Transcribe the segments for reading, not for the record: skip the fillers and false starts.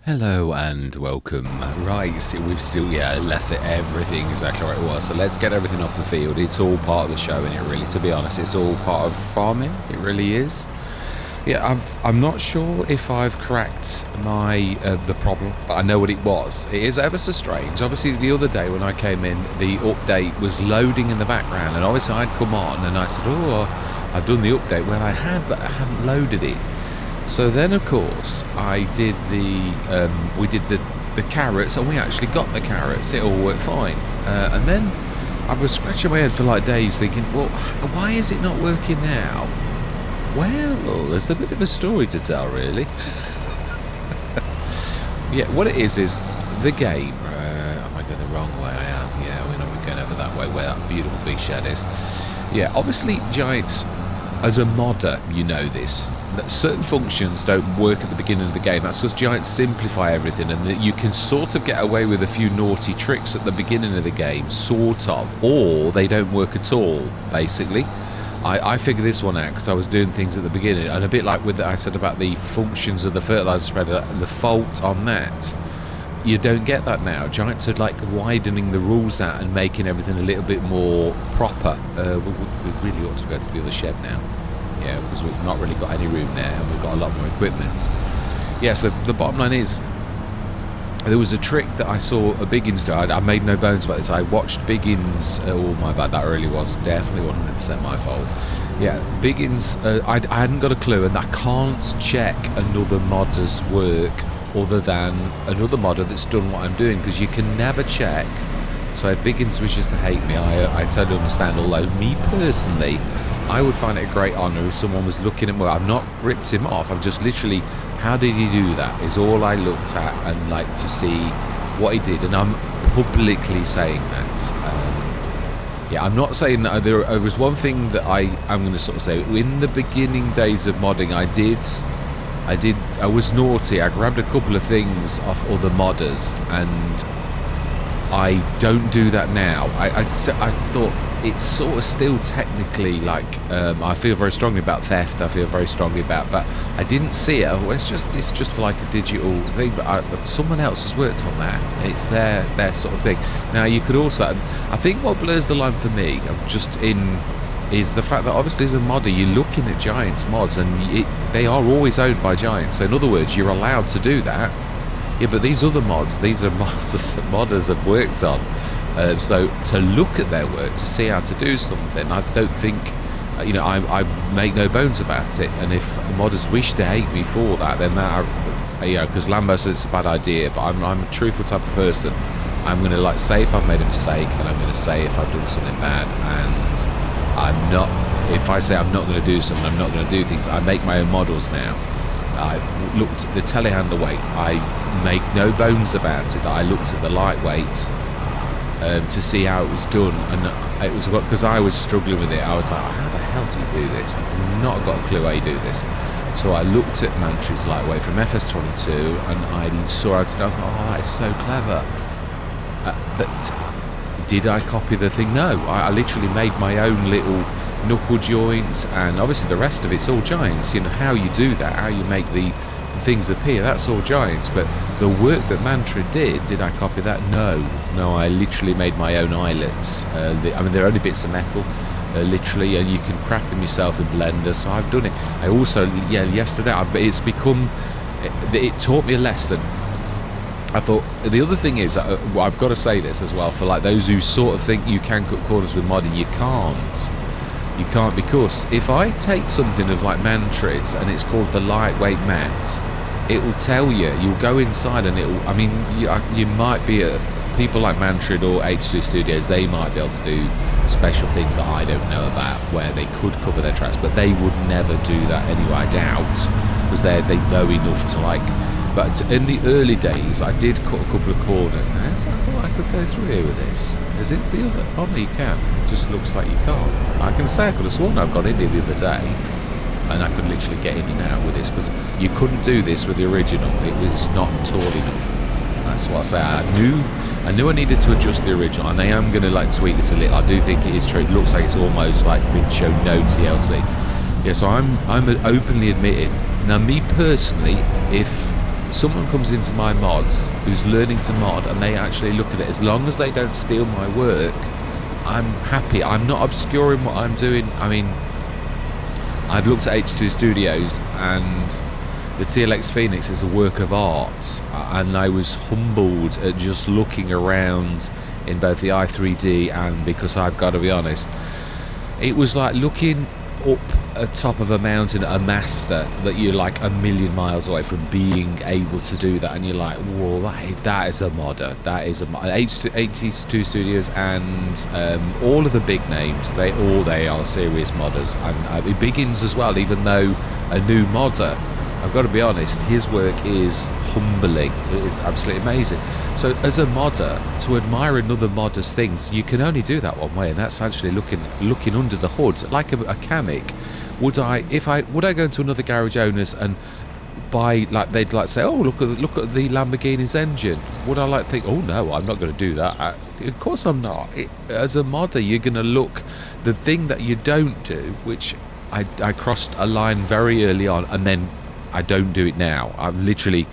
Hello and welcome. Right, so we've still, left it everything exactly where it was. So let's get everything off the field. It's all part of the show, and it really, to be honest, it's all part of farming. It really is. Yeah, I'm not sure if I've cracked my the problem, but I know what it was. It is ever so strange. Obviously, the other day when I came in, the update was loading in the background, and obviously I'd come on and I said, "Oh, I've done the update." Well, I had, but I hadn't loaded it. So then, of course, I did we did the carrots, and we actually got the carrots. It all worked fine. And then I was scratching my head for like days, thinking, well, why is it not working now? Well, there's a bit of a story to tell, really. Yeah, what it is the game. Am I going the wrong way? I am. Yeah, we're not going over that way where that beautiful big shed is. Yeah, obviously, Giants. As a modder, you know this, that certain functions don't work at the beginning of the game. That's because Giants simplify everything, and that you can sort of get away with a few naughty tricks at the beginning of the game, sort of, or they don't work at all, basically. I figured this one out because I was doing things at the beginning, and a bit like with I said about the functions of the fertilizer spreader, the fault on that, you don't get that now. Giants are like widening the rules out and making everything a little bit more proper. We really ought to go to the other shed now. Yeah, because we've not really got any room there, and we've got a lot more equipment. Yeah, so the bottom line is, there was a trick that I saw a Biggins do. I made no bones about this. I watched Biggins. Oh my bad, that really was definitely 100% my fault. Yeah, Biggins. I hadn't got a clue, and I can't check another modder's work other than another modder that's done what I'm doing, because you can never check. So if Biggins wishes to hate me, I totally understand. Although me personally, I would find it a great honour if someone was looking at me. I've not ripped him off. I've just literally, how did he do that? Is all I looked at, and like to see what he did. And I'm publicly saying that. Yeah, I'm not saying that. There was one thing that I'm going to sort of say. In the beginning days of modding, I was naughty. I grabbed a couple of things off other modders, and I don't do that now. I thought it's sort of still technically like, I feel very strongly about theft. I feel very strongly about, but I didn't see it. Well, it's just like a digital thing. But someone else has worked on that. It's their sort of thing. Now you could also, I think what blurs the line for me, is the fact that obviously as a modder you're looking at Giants mods, and they are always owned by Giants. So in other words, you're allowed to do that. Yeah, but these other mods, these are mods that modders have worked on. So to look at their work, to see how to do something, I don't think, I make no bones about it. And if modders wish to hate me for that, then that, because Lambo says it's a bad idea, but I'm a truthful type of person. I'm going to say if I've made a mistake, and I'm going to say if I've done something bad, and I'm not, if I say I'm not going to do something, I'm not going to do things. I make my own models now. I looked at the telehandler weight. I make no bones about it. I looked at the lightweight to see how it was done, and it was because I was struggling with it. I was like, how the hell do you do this? I've not got a clue how you do this. So I looked at Mantra's lightweight from FS25, and I saw it, and I thought, oh, that is so clever. But did I copy the thing? No, I literally made my own little knuckle joints, and obviously the rest of it's all Giants. You know how you do that, how you make the things appear, that's all Giants. But the work that Mantra did I copy that? No, I literally made my own eyelets. They're only bits of metal, literally, and you can craft them yourself in Blender. So I've done it. I also, yesterday, it's become, it taught me a lesson. I thought the other thing is, I've got to say this as well, for like those who sort of think you can cut corners with modding, you can't, because if I take something of like Mantra's and it's called the lightweight mat, it will tell you, you'll go inside and you might be people like Mantra or H2 Studios, they might be able to do special things that I don't know about, where they could cover their tracks, but they would never do that anyway, I doubt, because they know enough to like. But in the early days, I did cut a couple of corners. I thought I could go through here with this. Is it the other? Oh no, you can. It just looks like you can't. I can say I could have sworn I've got in here the other day, and I could literally get in and out with this, because you couldn't do this with the original. It's not tall enough. That's what I say. I knew I needed to adjust the original, and I am going to tweak this a little. I do think it is true. It looks like it's almost like been shown no TLC. Yeah, so I'm openly admitting. Now, me personally, if someone comes into my mods who's learning to mod and they actually look at it, as long as they don't steal my work, I'm happy. I'm not obscuring what I'm doing. I mean, I've looked at H2 Studios and the TLX Phoenix is a work of art, and I was humbled at just looking around in both the i3D and, because I've got to be honest, it was like looking up atop of a mountain, a master that you're like a million miles away from being able to do that, and you're like, whoa, that is a modder. That is a H2 Studios and all of the big names, they are serious modders, and Biggins as well, even though a new modder. I've got to be honest, his work is humbling. It is absolutely amazing. So as a modder, to admire another modder's things, you can only do that one way, and that's actually looking under the hood. Like a mechanic, would I go into another garage owners and buy, like, they'd like say, oh, look at the Lamborghini's engine. Would I like think, oh no, I'm not going to do that? Of course I'm not. As a modder, you're going to look, the thing that you don't do, which I crossed a line very early on, and then I don't do it now. I'm literally,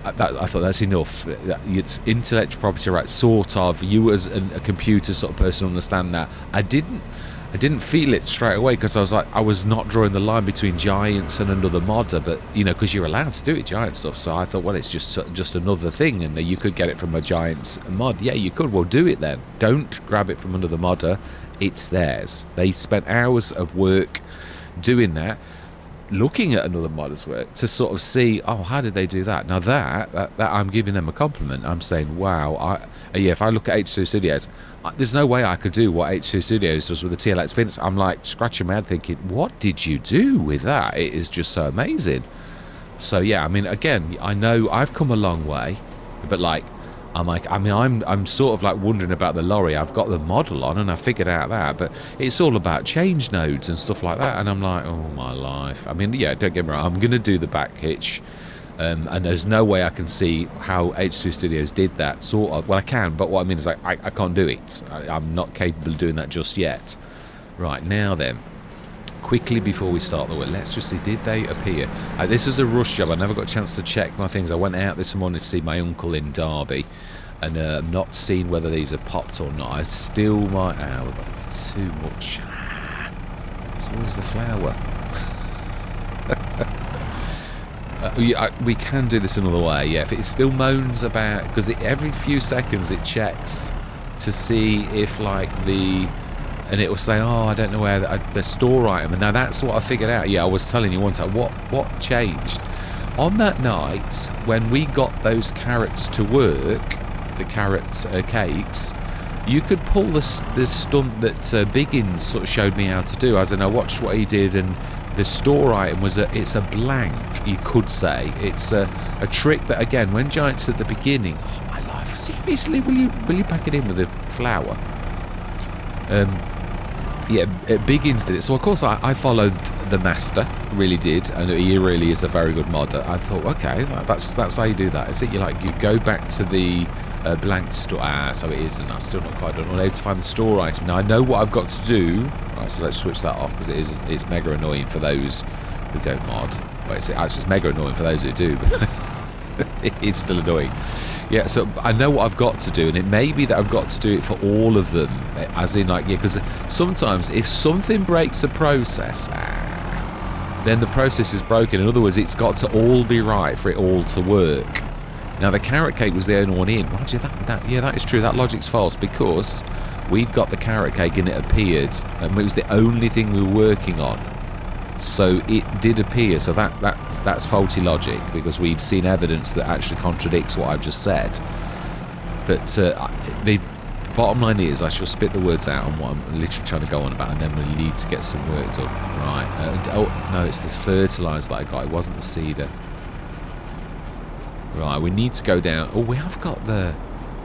I thought that's enough. It's intellectual property rights, sort of. You as a computer sort of person understand that. I didn't feel it straight away, because I was like, I was not drawing the line between Giants and another modder, but you know, because you're allowed to do it, Giant stuff. So I thought, well, it's just another thing, and you could get it from a Giants mod. Yeah, you could. Well, do it then. Don't grab it from another modder. It's theirs. They spent hours of work doing that, looking at another modder's work to sort of see, oh, how did they do that? Now that I'm giving them a compliment. I'm saying, wow, if I look at H2 Studios, there's no way I could do what H2 Studios does with the TLX Phoenix. I'm like scratching my head thinking, what did you do with that? It is just so amazing. So yeah, I mean, again, I know I've come a long way, but like, I'm sort of like wondering about the lorry. I've got the model on and I figured out that, but it's all about change nodes and stuff like that, and I'm like, oh my life. I mean, yeah, don't get me wrong, I'm going to do the back hitch, and there's no way I can see how H2 Studios did that, sort of. Well, I can, but what I mean is I can't do it. I'm not capable of doing that just yet. Right, now then, quickly before we start the work, let's just see, did they appear? This was a rush job. I never got a chance to check my things. I went out this morning to see my uncle in Derby, and I'm not seeing whether these are popped or not. I still might. We've got too much. So where's the flower? We can do this another way. Yeah, if it still moans about, because every few seconds it checks to see if like and it will say, oh, I don't know where the store item. And now that's what I figured out. Yeah, I was telling you one time what changed on that night when we got those carrots to work, the carrot cakes. You could pull the stunt that Biggins sort of showed me how to do. As in, I watched what he did, and the store item was it's a blank, you could say. It's a trick that, again, when Giants at the beginning, oh my life, seriously, will you pack it in with a flower? Yeah, Biggins did it. So of course I followed the master, really did, and he really is a very good modder. I thought, okay, that's how you do that. Is it? You go back to the blank store. So it isn't. I still not quite don't know how to find the store item. Now I know what I've got to do. Right, so let's switch that off, because it's mega annoying for those who don't mod. Well, it's mega annoying for those who do, but it's still annoying. Yeah, so I know what I've got to do, and it may be that I've got to do it for all of them, as in, like, yeah, because sometimes if something breaks a process, then the process is broken. In other words, it's got to all be right for it all to work. Now, the carrot cake was the only one in. Well, yeah, that is true. That logic's false, because we'd got the carrot cake and it appeared, and it was the only thing we were working on. So it did appear. So that's faulty logic, because we've seen evidence that actually contradicts what I've just said. But the bottom line is, I shall spit the words out on what I'm literally trying to go on about, and then we need to get some work done. Right. Oh, no, it's the fertiliser that I got. It wasn't the seeder. Right, we need to go down. Oh, we have got the...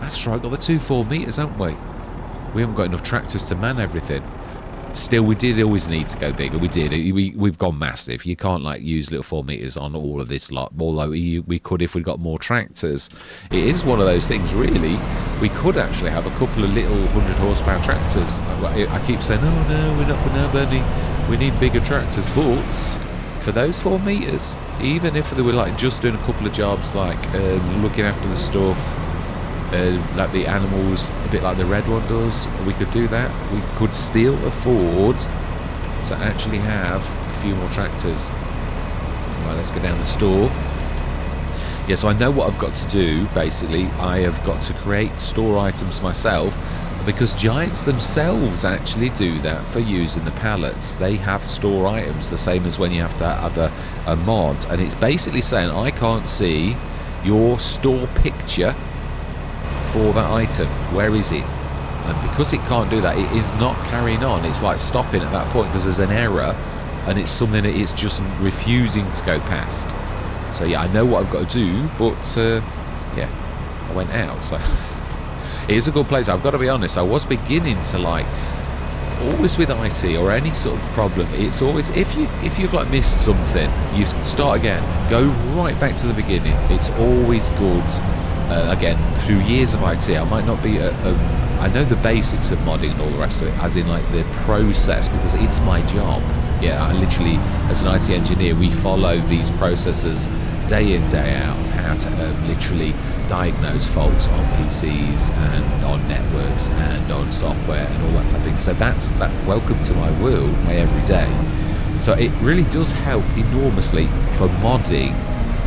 That's right, got the 2 4 meters, haven't we? We haven't got enough tractors to man everything. Still, we did always need to go bigger. We did. We've gone massive. You can't like use little 4 meters on all of this lot. Although we could if we got more tractors. It is one of those things, really. We could actually have a couple of little 100 horsepower tractors. I keep saying, oh no, we're not going to have any. We need bigger tractors. But for those 4 meters, even if they were like just doing a couple of jobs, like looking after the stuff, like the animals, a bit like the red one does, we could do that. We could still afford to actually have a few more tractors. Right, let's go down the store. Yeah, so I know what I've got to do. Basically, I have got to create store items myself, because Giants themselves actually do that for using the pallets. They have store items, the same as when you have to have a mod, and it's basically saying I can't see your store picture for that item. Where is it? And because it can't do that, it is not carrying on. It's like stopping at that point because there's an error, and it's something that it's just refusing to go past. So yeah, I know what I've got to do, but yeah, I went out, so it is a good place. I've got to be honest, I was beginning to like, always with IT or any sort of problem, it's always, if you've like missed something, you start again, go right back to the beginning. It's always good. Again, through years of IT, I might not be I know the basics of modding and all the rest of it, as in like the process, because it's my job. Yeah, I literally, as an IT engineer, we follow these processes day in, day out of how to literally diagnose faults on PCs and on networks and on software and all that type of thing. So that's that. Welcome to my world, my everyday. So it really does help enormously for modding,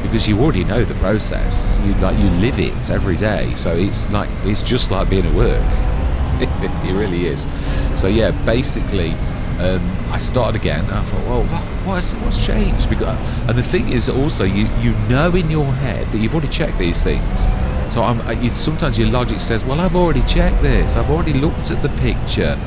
because you already know the process. You live it every day. So it's just like being at work. It really is. So yeah, basically, I started again. And I thought, well, what's changed? And the thing is, also, you know in your head that you've already checked these things. So sometimes your logic says, well, I've already checked this. I've already looked at the picture.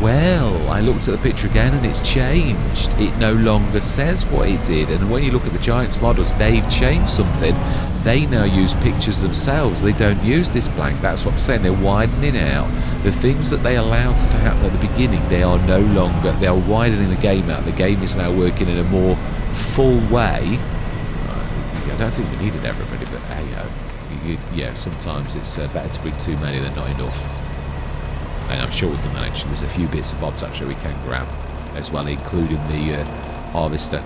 Well, I looked at the picture again and it's changed. It no longer says what it did. And when you look at the Giants models, they've changed something. They now use pictures themselves. They don't use this blank. That's what I'm saying. They're widening out. The things that they allowed to happen at the beginning, they are no longer, they are widening the game out. The game is now working in a more full way. I don't think we needed everybody, but hey, yeah, sometimes it's better to bring too many than not enough. And I'm sure we can manage. There's a few bits and bobs actually we can grab as well, including the harvester.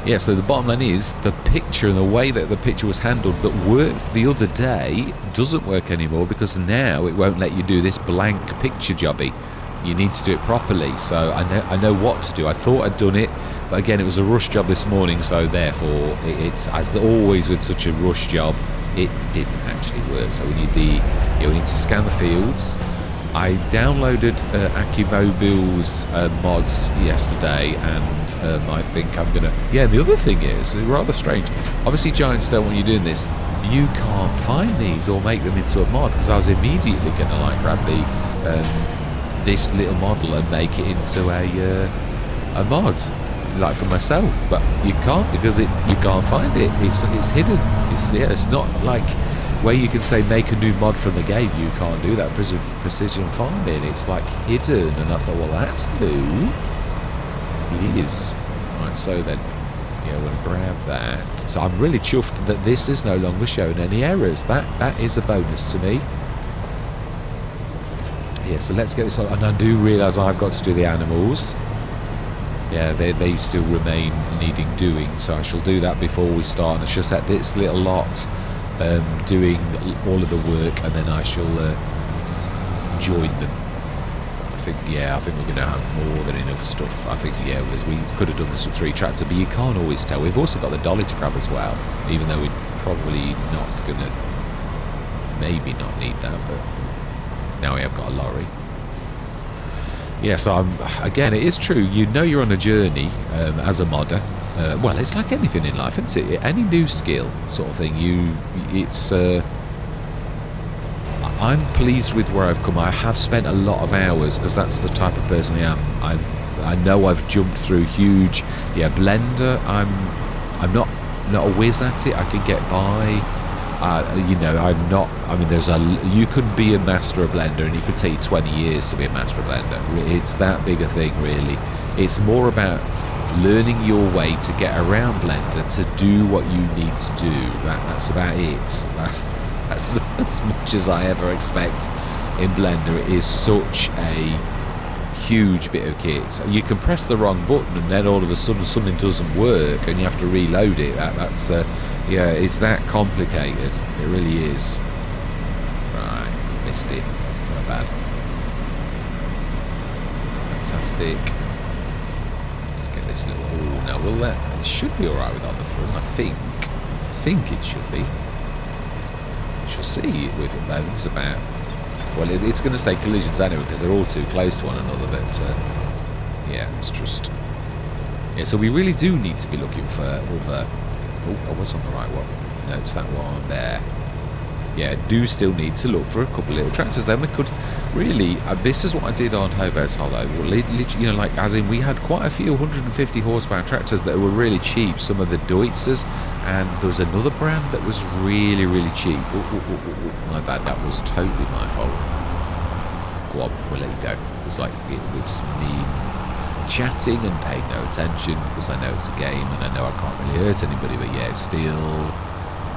Yeah, so the bottom line is the picture and the way that the picture was handled that worked the other day doesn't work anymore, because now it won't let you do this blank picture jobby. You need to do it properly. So I know what to do. I thought I'd done it, but again, it was a rush job this morning, so therefore it's, as always with such a rush job, it didn't actually work. So we need to scan the fields. I downloaded AccuMobile's mods yesterday, and I think I'm gonna. Yeah, the other thing is rather strange. Obviously, Giants don't want you doing this. You can't find these or make them into a mod, because I was immediately gonna like grab the this little model and make it into a mod, like for myself, but you can't, because you can't find it. It's hidden. It's not like where you can say make a new mod from the game. You can't do that. Precision farming, it's like hidden. And I thought, well, that's new. It is. Right, so then, yeah, we'll grab that. So I'm really chuffed that this is no longer showing any errors. That is a bonus to me. Yeah, so let's get this on. And I do realise I've got to do the animals. Yeah, they still remain needing doing, so I shall do that before we start. And I shall set this little lot doing all of the work, and then I shall join them. I think we're going to have more than enough stuff. I think, yeah, we could have done this with 3 tractors, but you can't always tell. We've also got the dolly to grab as well, even though we're probably not going to, maybe not need that, but now we have got a lorry. Yeah, so again, it is true. You know you're on a journey as a modder. Well, it's like anything in life, isn't it? Any new skill sort of thing. I'm pleased with where I've come. I have spent a lot of hours, because that's the type of person I am. I know I've jumped through huge. Yeah, Blender. I'm not a whiz at it. I can get by. You know, I'm not. I mean, you could be a master of Blender, and it could take you 20 years to be a master of Blender. It's that big a thing, really. It's more about learning your way to get around Blender to do what you need to do. That's about it. That's as much as I ever expect in Blender. It is such a huge bit of kit. You can press the wrong button and then all of a sudden something doesn't work and you have to reload it. That's yeah, it's that complicated. It really is. Right, missed it. Not bad. Fantastic. Let's get this little. Oh, now will that? It should be all right with on the front. I think it should be. We shall see with it moans about. Well, it's going to say collisions anyway because they're all too close to one another. But yeah, it's just. Yeah, so we really do need to be looking for other. Oh, I was on the right one. No, it's that one there. Yeah, do still need to look for a couple of little tractors. Then we could really. This is what I did on Hobart's Hollow. Well, literally, you know, like as in we had quite a few 150 horsepower tractors that were really cheap. Some of the Deutzers, and there was another brand that was really, really cheap. My bad. That was totally my fault. Go on, we'll let you go. It's like it was me chatting and paying no attention because I know it's a game and I know I can't really hurt anybody. But yeah, it's still.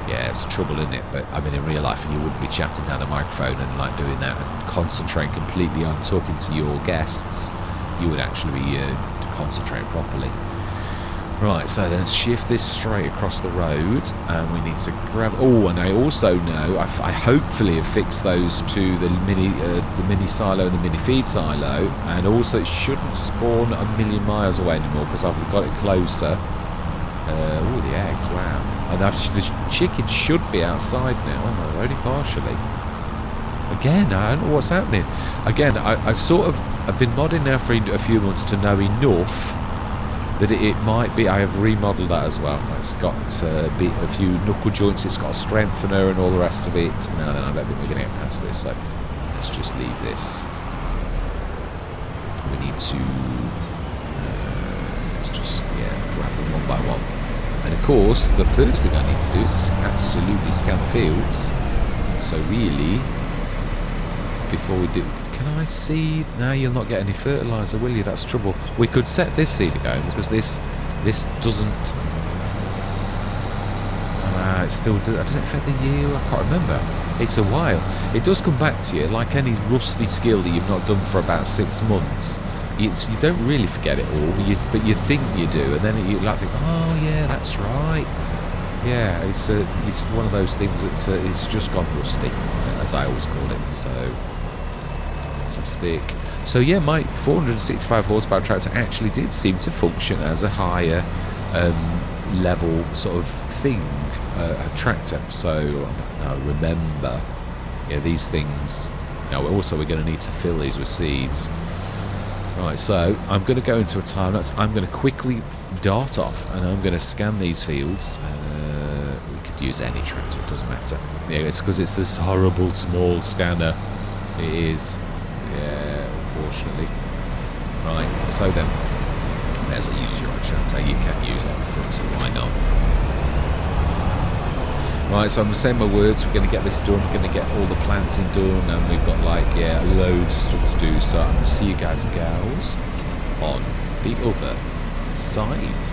Yeah, it's trouble, isn't it? But I mean, in real life, you wouldn't be chatting down a microphone and like doing that and concentrate completely on talking to your guests. You would actually be concentrating properly. Right, so then let's shift this straight across the road, and we need to grab. Oh, and I also know I hopefully have fixed those to the mini silo and the mini feed silo, and also it shouldn't spawn a million miles away anymore because I've got it closer. Oh, the eggs! Wow. And the chicken should be outside now. Oh no, only partially. Again, I don't know what's happening. Again, I sort of I've been modding now for a few months to know enough that it might be. I have remodeled that as well. It's got a few knuckle joints. It's got a strengthener and all the rest of it. Now then, I don't think we're going to get past this. So let's just leave this. We need to. Let's just grab them one by one. And of course, the first thing I need to do is absolutely scan the fields. So really, before we do, can I seed? No, you'll not get any fertiliser, will you? That's trouble. We could set this seeder going because this doesn't. It still does it affect the yield? I can't remember. It's a while. It does come back to you like any rusty skill that you've not done for about 6 months. You don't really forget it all, but you think you do, and then you like think, oh yeah, that's right. Yeah, it's one of those things that it's just gone rusty, as I always call it. So fantastic. So yeah, my 465 horsepower tractor actually did seem to function as a higher level sort of thing, a tractor. So now remember, yeah, these things. Now also we're going to need to fill these with seeds. Right, so I'm going to go into a time lapse. I'm going to quickly dart off and I'm going to scan these fields. We could use any tractor, it doesn't matter. Yeah, it's because it's this horrible small scanner. It is. Yeah, unfortunately. Right, so then, there's a user option. I'll tell you can use it on the front, so why not? Right, so I'm saying my words, we're going to get this done, we're going to get all the planting done, and we've got like, yeah, loads of stuff to do, so I'm going to see you guys and gals on the other side.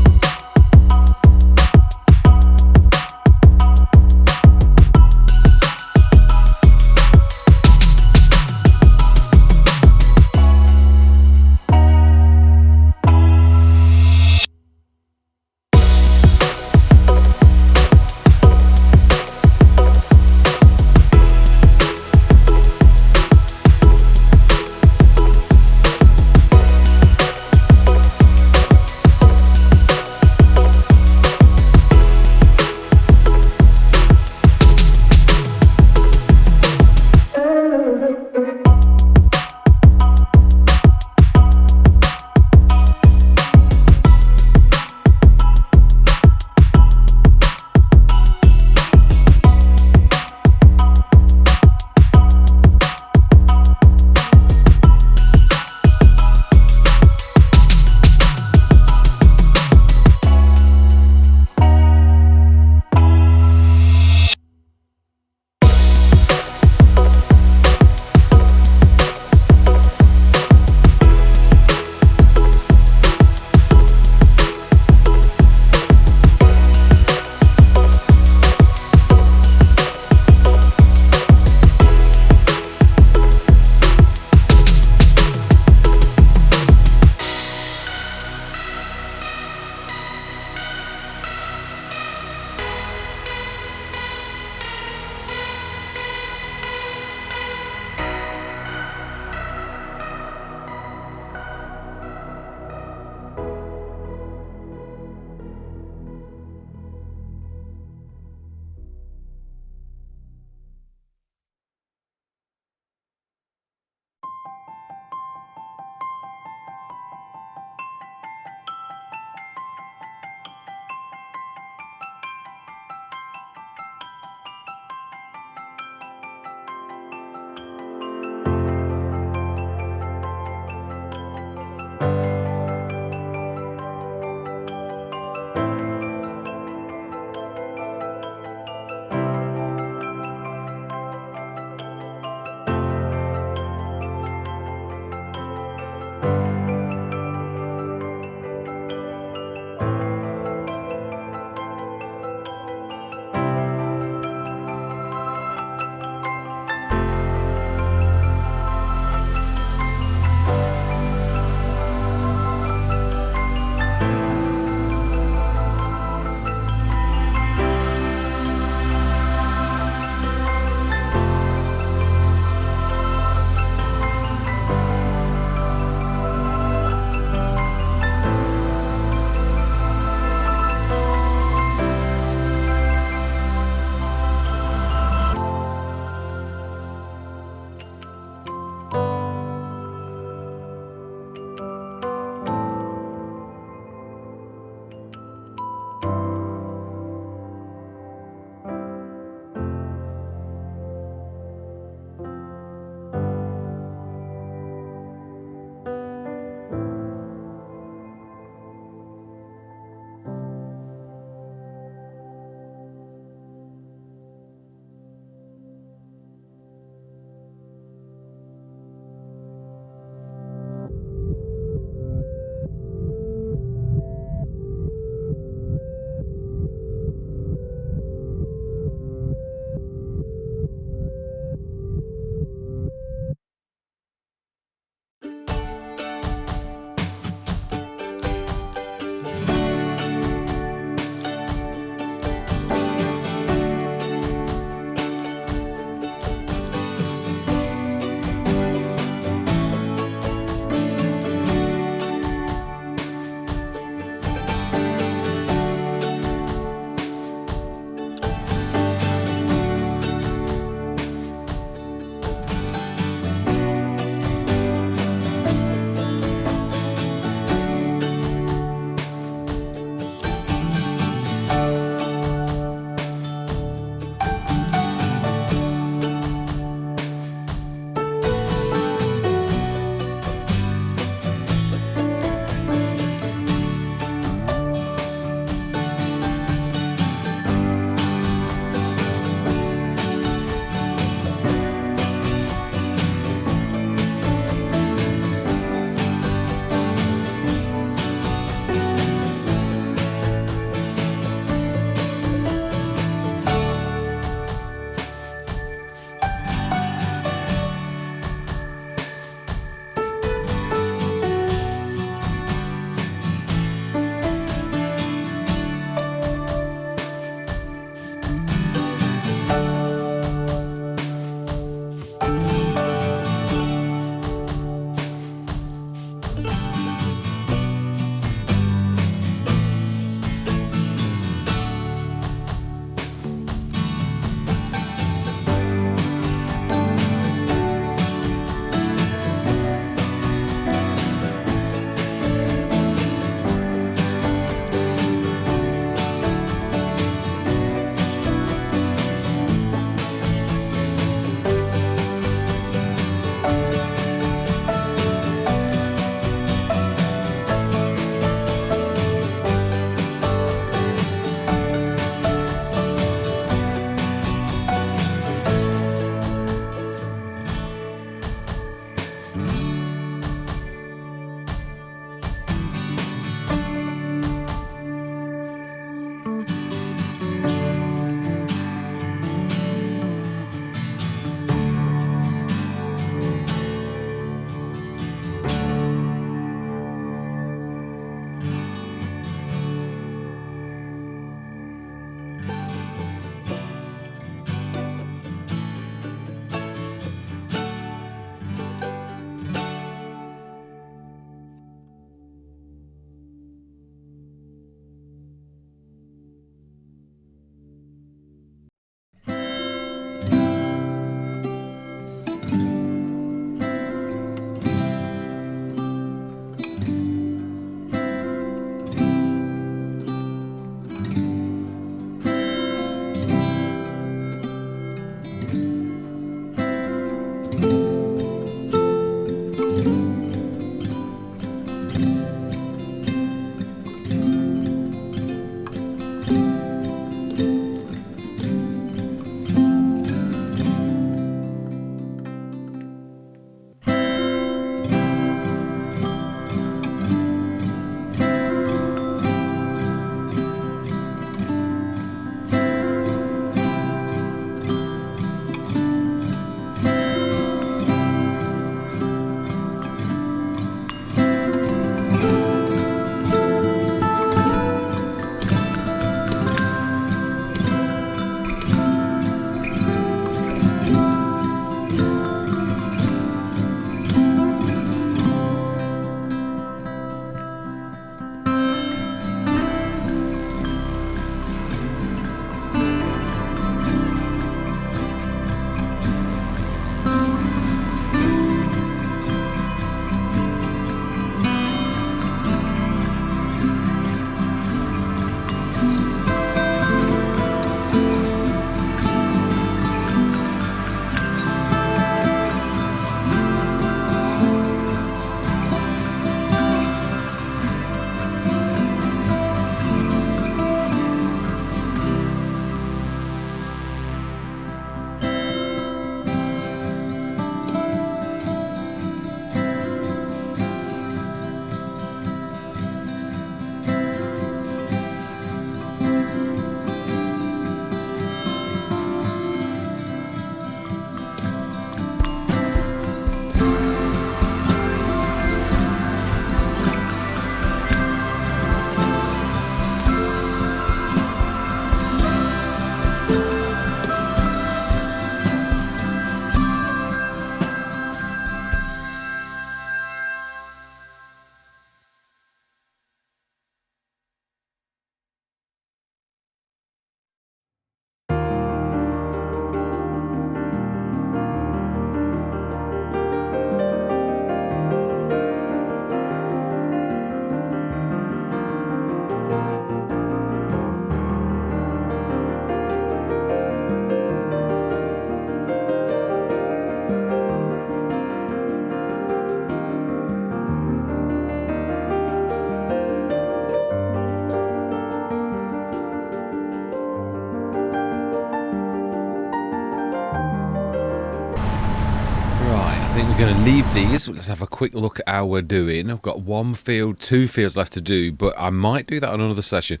think we're going to leave these. Let's have a quick look at how we're doing. I've got 1 field, 2 fields left to do, but I might do that on another session.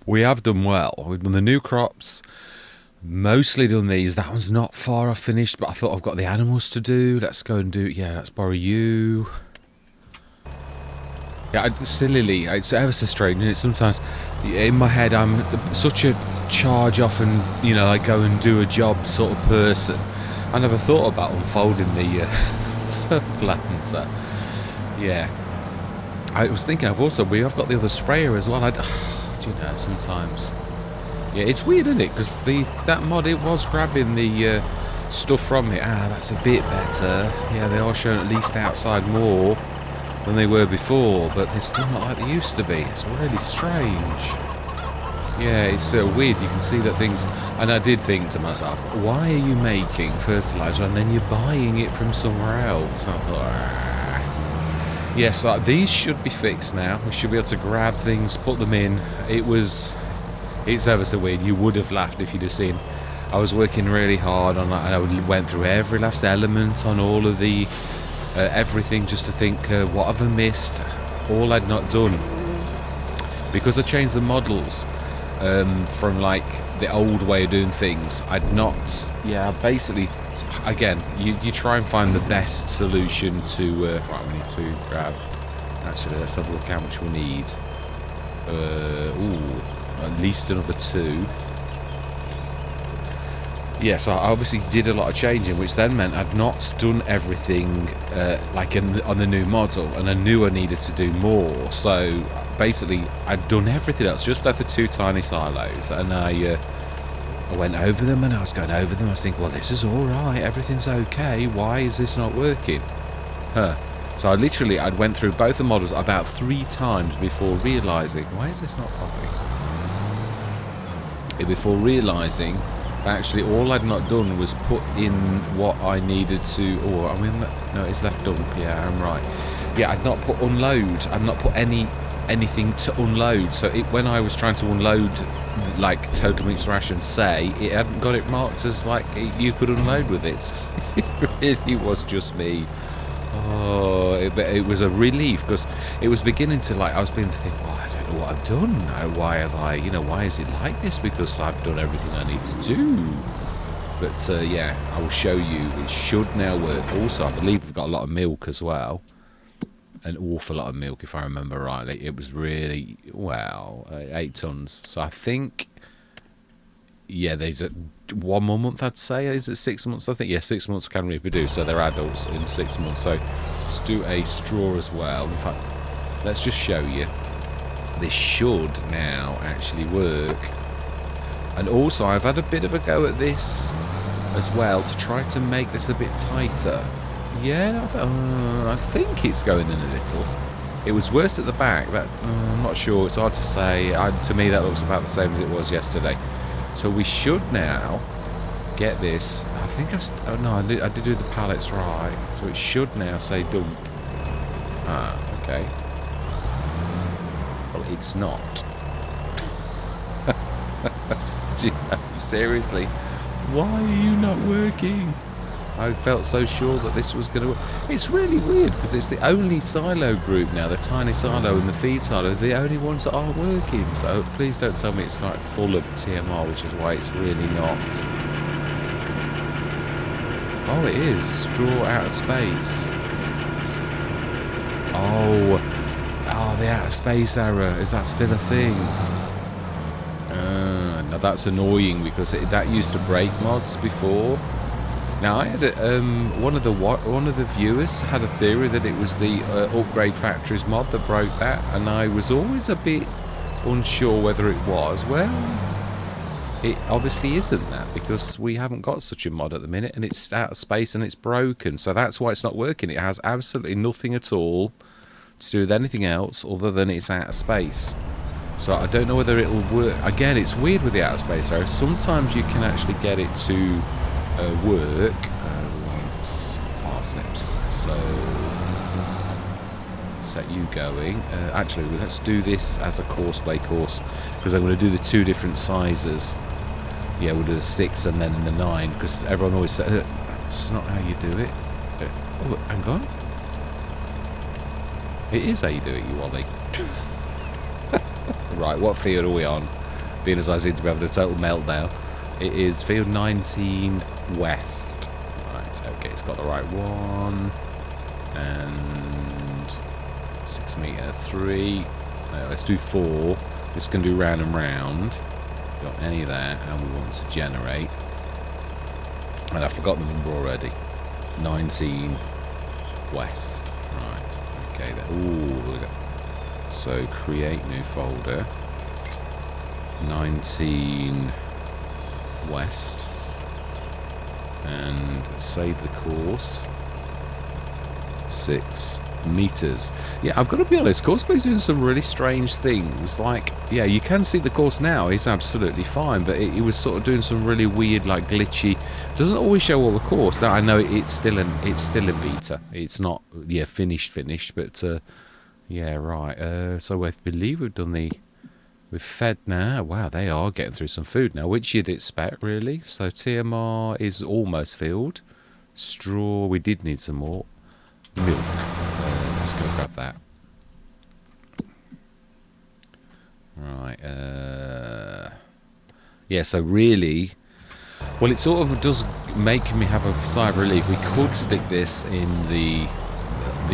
We have done well. We've done the new crops, mostly done these. That one's not far off finished, but I thought I've got the animals to do. Let's go and do, yeah, let's borrow you. Yeah, sillily, it's ever so strange, and it's sometimes in my head I'm such a charge off and, you know, I go and do a job sort of person. I never thought about unfolding the plans. Yeah, I was thinking I've got the other sprayer as well. Do you know, sometimes, yeah, it's weird, isn't it? Because that mod, it was grabbing the stuff from it. That's a bit better. Yeah, they are showing at least outside more than they were before, but they're still not like they used to be. It's really strange. Yeah, it's so weird. You can see that things, and I did think to myself, why are you making fertilizer and then you're buying it from somewhere else? I thought, yes, these should be fixed now. We should be able to grab things, put them in. It's ever so weird. You would have laughed if you'd have seen. I was working really hard on that, and I went through every last element on all of the everything, just to think, what have I missed? All I'd not done, because I changed the models from like the old way of doing things. I'd not, basically, again, you try and find the best solution to right, we need to grab, actually let's have a look how much we need. At least another 2. Yeah, so I obviously did a lot of changing, which then meant I'd not done everything on the new model, and I knew I needed to do more. So basically, I'd done everything else, just left the 2 tiny silos, and I went over them, and I was going over them. I was thinking, well, this is all right, everything's okay. Why is this not working? So I'd went through both the models about 3 times before realising, why is this not popping? Before realising, actually all I'd not done was put in what I needed to, no, it's left dump. Yeah, I'm right. Yeah, I'd not put unload. I'd not put anything to unload. So when I was trying to unload like total mixed ration, say, it hadn't got it marked as like you could unload with it. It really was just me. It was a relief, because it was beginning to, like, I was beginning to think, well, I don't know what I've done. Why have I, why is it like this? Because I've done everything I need to do. But yeah, I will show you. It should now work. Also, I believe we've got a lot of milk as well. An awful lot of milk, if I remember rightly. It was really, 8 tons. So I think, yeah, there's 1 more month, I'd say. Is it 6 months? I think, yeah, 6 months can reproduce. So they're adults in 6 months. So let's do a straw as well. In fact, let's just show you. This should now actually work. And also, I've had a bit of a go at this as well to try to make this a bit tighter. Yeah, I think it's going in a little. It was worse at the back. I'm not sure. It's hard to say. To me, that looks about the same as it was yesterday. So we should now get this. I think I did do the pallets right. So it should now say dump. Okay. Well, it's not. Seriously, why are you not working? I felt so sure that this was going to work. It's really weird, because it's the only silo group now, the tiny silo and the feed silo, the only ones that are working. So please don't tell me it's like full of TMR, which is why it's really not. Oh, it is. Straw out of space. Oh, the out of space error. Is that still a thing? Now that's annoying, because that used to break mods before. Now I had one of the viewers had a theory that it was the upgrade factories mod that broke that, and I was always a bit unsure whether it was. Well, it obviously isn't that, because we haven't got such a mod at the minute, and it's out of space and it's broken, so that's why it's not working. It has absolutely nothing at all to do with anything else other than it's out of space. So I don't know whether it'll work. Again, it's weird with the out of space area. Sometimes you can actually get it to work. Parsnips. So set you going. Actually, let's do this as a course by course, because I'm going to do the 2 different sizes. Yeah, we'll do the 6 and then the 9, because everyone always says it's not how you do it. Oh, hang on. It is how you do it, you Wally. Right, what field are we on? Being as I seem to be having a total meltdown. It is field 19 west. Right, okay, it's got the right one. And 6 metre 3. Let's do 4. This can do round and round. Got any of that, and we want to generate. And I forgot the number already. 19 west. Right, okay then. Ooh, so create new folder. 19 west. And save the course. 6 meters. Yeah, I've got to be honest, Courseplay's doing some really strange things. Like, yeah, you can see the course now, it's absolutely fine, but it was sort of doing some really weird, like glitchy. Doesn't always show all the course. Now I know it's still in beta. It's not, yeah, finished, but yeah, right. So I believe we've done we've fed now. Wow, they are getting through some food now, which you'd expect, really. So TMR is almost filled. Straw, we did need some more. Milk. Let's go grab that. Right. Yeah, so really, well, it sort of does make me have a sigh of relief. We could stick this in the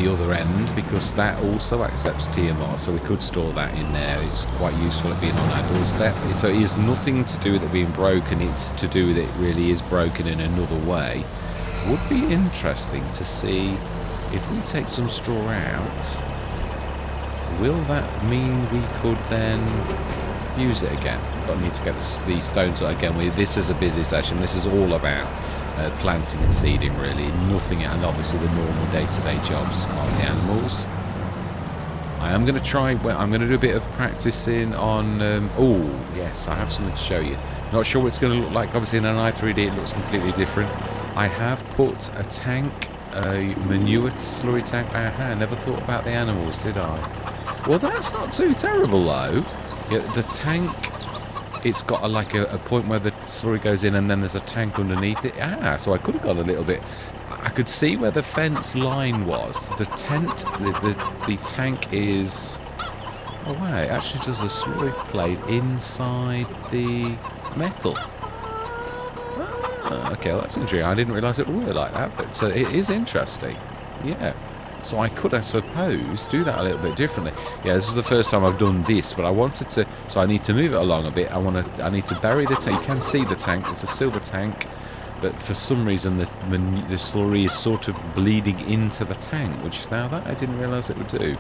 other end, because that also accepts TMR, so we could store that in there. It's quite useful at being on our doorstep. So it is nothing to do with it being broken, it's to do with it really is broken in another way. Would be interesting to see if we take some straw out, will that mean we could then use it again? But I need to get the stones out again. This is a busy session. This is all about planting and seeding, really. Nothing, and obviously the normal day-to-day jobs on the animals. I am going to try. Well, I'm going to do a bit of practicing on. Oh, yes, I have something to show you. Not sure what it's going to look like. Obviously, in an i3D, it looks completely different. I have put a tank. A manure slurry tank. I never thought about the animals, did I? Well, that's not too terrible, though. Yeah, the tank, it's got a point where the slurry goes in and then there's a tank underneath it. So I could have gone a little bit. I could see where the fence line was. The the tank is... Oh, wow, it actually does a slurry plate inside the metal. Okay, well, that's interesting. I didn't realise it would work like that, but it is interesting. Yeah. So I could, I suppose, do that a little bit differently. Yeah, this is the first time I've done this, but I wanted to... So I need to move it along a bit. I need to bury the tank. You can see the tank. It's a silver tank, but for some reason the slurry is sort of bleeding into the tank, which now that I didn't realise it would do.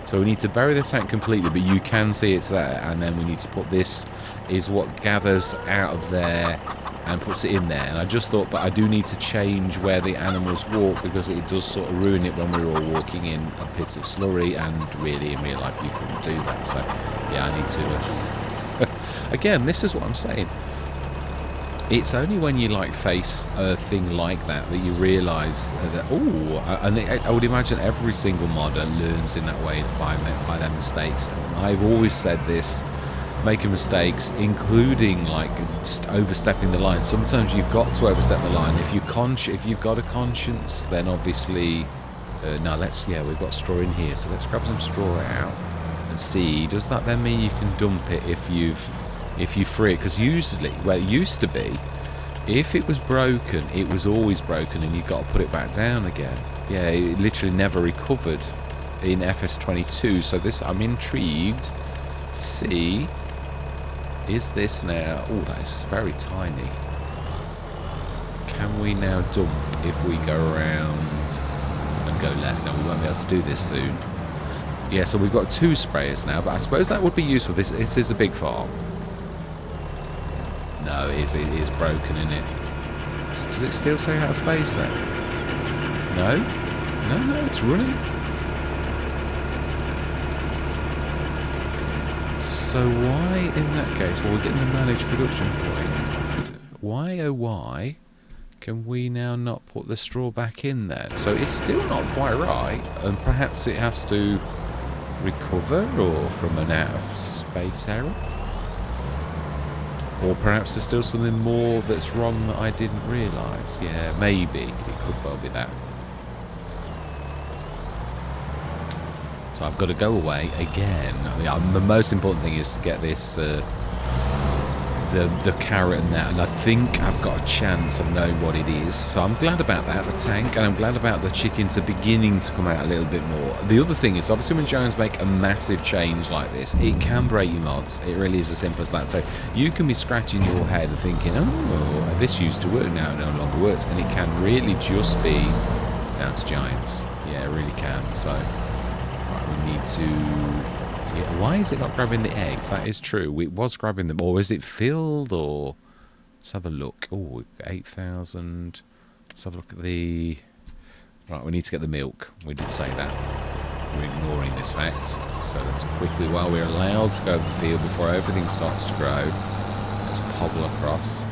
So we need to bury the tank completely, but you can see it's there, and then we need to put this, is what gathers out of there and puts it in there. And I just thought, but I do need to change where the animals walk, because it does sort of ruin it when we're all walking in a pit of slurry, and really in real life you couldn't do that. So yeah, I need to again, this is what I'm saying. It's only when you like face a thing like that that you realise that, oh, and I would imagine every single modder learns in that way by their mistakes. I've always said this, making mistakes, including like overstepping the line. Sometimes you've got to overstep the line. If you've got a conscience, then obviously, no, we've got straw in here, so let's grab some straw out and see. Does that then mean you can dump it if you free it? Because usually, well, it used to be, if it was broken, it was always broken, and you've got to put it back down again. Yeah, it literally never recovered in FS25. So this, I'm intrigued to see. Is this now... Oh, that is very tiny. Can we now dump if we go around and go left? No, we won't be able to do this soon. Yeah, so we've got 2 sprayers now, but I suppose that would be useful. This is a big farm. No, it is broken, isn't it? Does it still say out of space then? No? No, it's running. So why, in that case, well, we're getting the managed production point. Why, oh why, can we now not put the straw back in there? So it's still not quite right, and perhaps it has to recover, or from an out of space error? Or perhaps there's still something more that's wrong that I didn't realise. Yeah, maybe. It could well be that. So I've got to go away again. The most important thing is to get this, the carrot and that, and I think I've got a chance of knowing what it is. So I'm glad about that, the tank, and I'm glad about the chickens are beginning to come out a little bit more. The other thing is, obviously when giants make a massive change like this, it can break your mods. It really is as simple as that. So you can be scratching your head and thinking, oh, this used to work, now it no longer works, and it can really just be down to giants. Yeah, it really can. So right, we need to... why is it not grabbing the eggs? That is true. It was grabbing them. Or is it filled? Or let's have a look. Oh, 8,000. Let's have a look at the... Right, we need to get the milk. We did say that. We're ignoring this fact. So let's quickly, while we're allowed to go over the field before everything starts to grow, let's pobble across.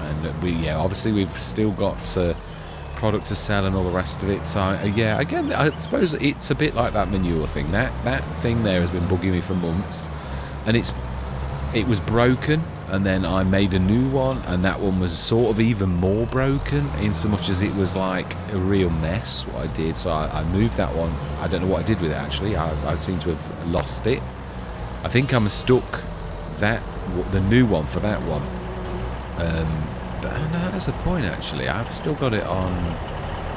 And yeah, obviously we've still got product to sell and all the rest of it. So yeah, again, I suppose it's a bit like that manure thing. That thing there has been bugging me for months, and it was broken, and then I made a new one, and that one was sort of even more broken, in so much as it was like a real mess what I did. So I moved that one. I don't know what I did with it actually. I seem to have lost it. I think I mistook the new one for that one. But no, that's the point actually. I've still got it on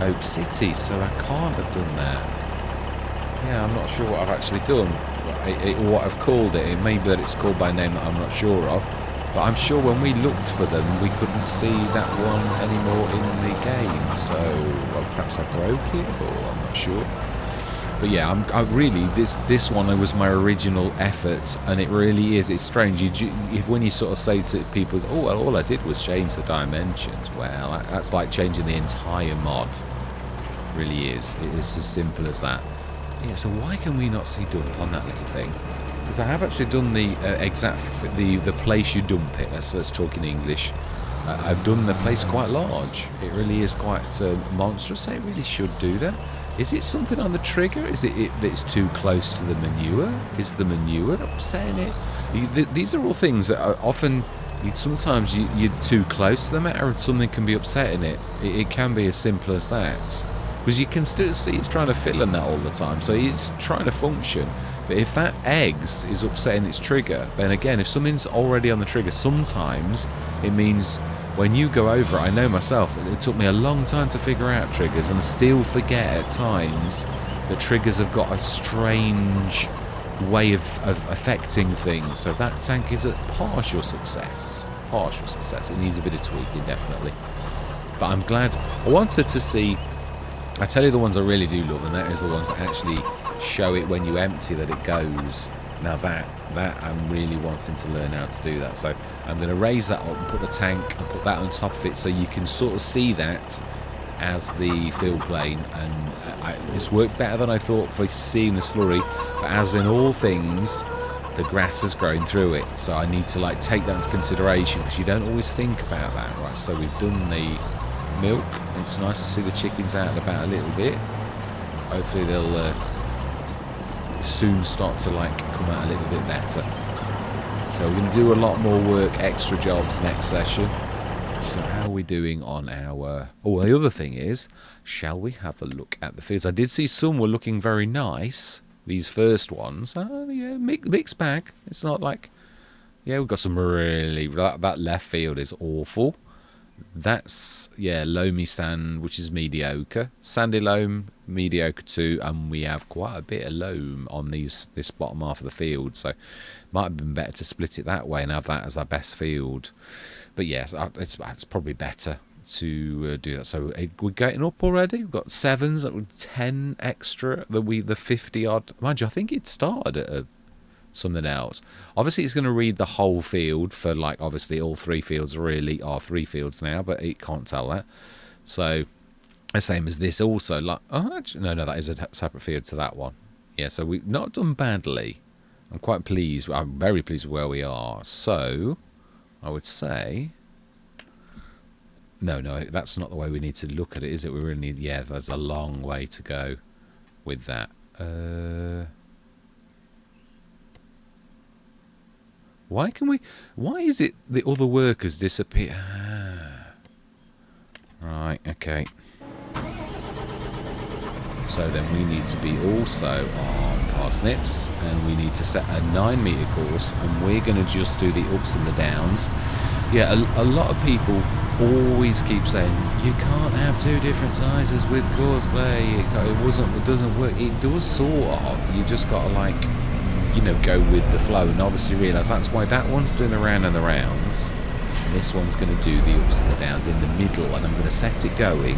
Oak City, so I can't have done that. Yeah, I'm not sure what I've actually done. What I've called it. It may be that it's called by a name that I'm not sure of. But I'm sure when we looked for them, we couldn't see that one anymore in the game. So well, perhaps I broke it, or I'm not sure. But yeah, I really, this one was my original effort, and it really is. It's strange. When you sort of say to people, oh, well, all I did was change the dimensions. Well, that's like changing the entire mod. It really is. It is as simple as that. Yeah, so why can we not see dump on that little thing? Because I have actually done the the place you dump it. Let's talk in English. I've done the place quite large. It really is quite monstrous. It really should do that. Is it something on the trigger? Is it that it's too close to the manure? Is the manure upsetting it? These are all things that are often, sometimes you're too close to the matter and something can be upsetting it. It can be as simple as that. Because you can still see it's trying to fill in that all the time. So it's trying to function. But if that eggs is upsetting its trigger, then again, if something's already on the trigger, sometimes it means when you go over it, I know myself, it took me a long time to figure out triggers, and I still forget at times that triggers have got a strange way of affecting things. So that tank is a partial success. Partial success. It needs a bit of tweaking, definitely. But I'm glad. I wanted to see... I tell you the ones I really do love, and that is the ones that actually show it when you empty that it goes. Now that I'm really wanting to learn how to do that. So I'm going to raise that up and put the tank and put that on top of it, so you can sort of see that as the field plane. And it's worked better than I thought for seeing the slurry. But as in all things, the grass is growing through it. So I need to like take that into consideration, because you don't always think about that, right? So we've done the milk. It's nice to see the chickens out and about a little bit. Hopefully they'll soon start to like come out a little bit better. So we're going to do a lot more work, extra jobs next session. So how are we doing on our... Oh, the other thing is, shall we have a look at the fields? I did see some were looking very nice, these first ones. Yeah, mixed bag. It's not like... Yeah, we've got some really... That left field is awful. That's, yeah, loamy sand, which is mediocre. Sandy loam, mediocre too, and we have quite a bit of loam on this bottom half of the field, so might have been better to split it that way and have that as our best field. But yes, it's probably better to do that. So we're getting up already. We've got 7s, 10 extra, the 50 odd. Mind you, I think it started at something else. Obviously it's going to read the whole field for, like, obviously all 3 fields really are 3 fields now, but it can't tell that. So the same as this also, like, oh actually, no, that is a separate field to that one. Yeah, so we've not done badly. I'm quite pleased. I'm very pleased with where we are. So I would say no, that's not the way we need to look at it, is it? We really need, yeah, there's a long way to go with that. Why is it the other workers disappear? Right, okay. So then we need to be also on parsnips, and we need to set a 9-metre course, and we're going to just do the ups and the downs. Yeah, a lot of people always keep saying you can't have 2 different sizes with courseplay. It doesn't work. It does sort of. You just got to, like, you know, go with the flow, and obviously realise that's why that one's doing the round and the rounds, and this one's going to do the ups and the downs in the middle, and I'm going to set it going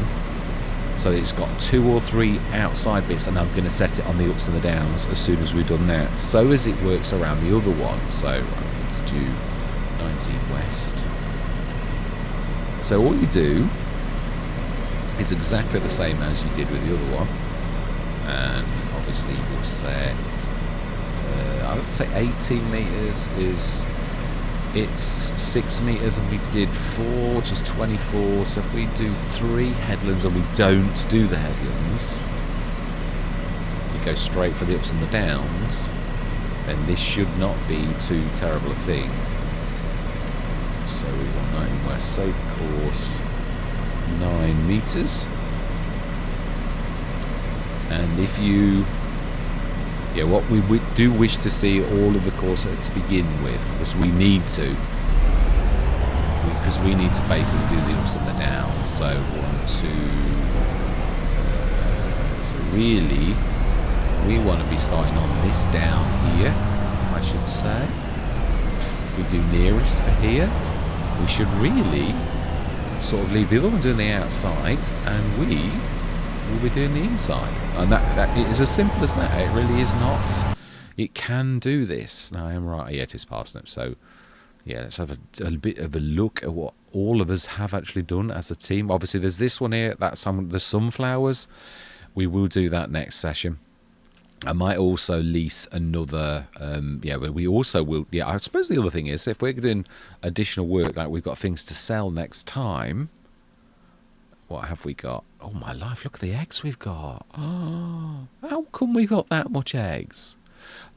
so that it's got 2 or 3 outside bits, and I'm going to set it on the ups and the downs as soon as we've done that, so as it works around the other one. So let's do 19 west. So all you do is exactly the same as you did with the other one, and obviously you'll set I would say 18 metres is, it's 6 metres, and we did 4, which is 24. So if we do 3 headlands and we don't do the headlands, you go straight for the ups and the downs, then this should not be too terrible a thing. So we want 19 west, save the course, 9 metres. And if you, yeah, what we do wish to see all of the course to begin with, because we need to basically do the ups and the downs. So 1, 2, so really we want to be starting on this down here, I should say. If we do nearest for here, we should really sort of leave the other one doing the outside, and we will be doing the inside. And that is as simple as that. It really is not. It can do this. No, I am right. Yeah, it is parsnip. So yeah, let's have a bit of a look at what all of us have actually done as a team. Obviously there's this one here, that's the sunflowers. We will do that next session. I might also lease another, yeah, but we also will, yeah, I suppose the other thing is, if we're doing additional work, like we've got things to sell next time, what have we got? Oh my life, look at the eggs we've got. Oh, how come we got that much eggs?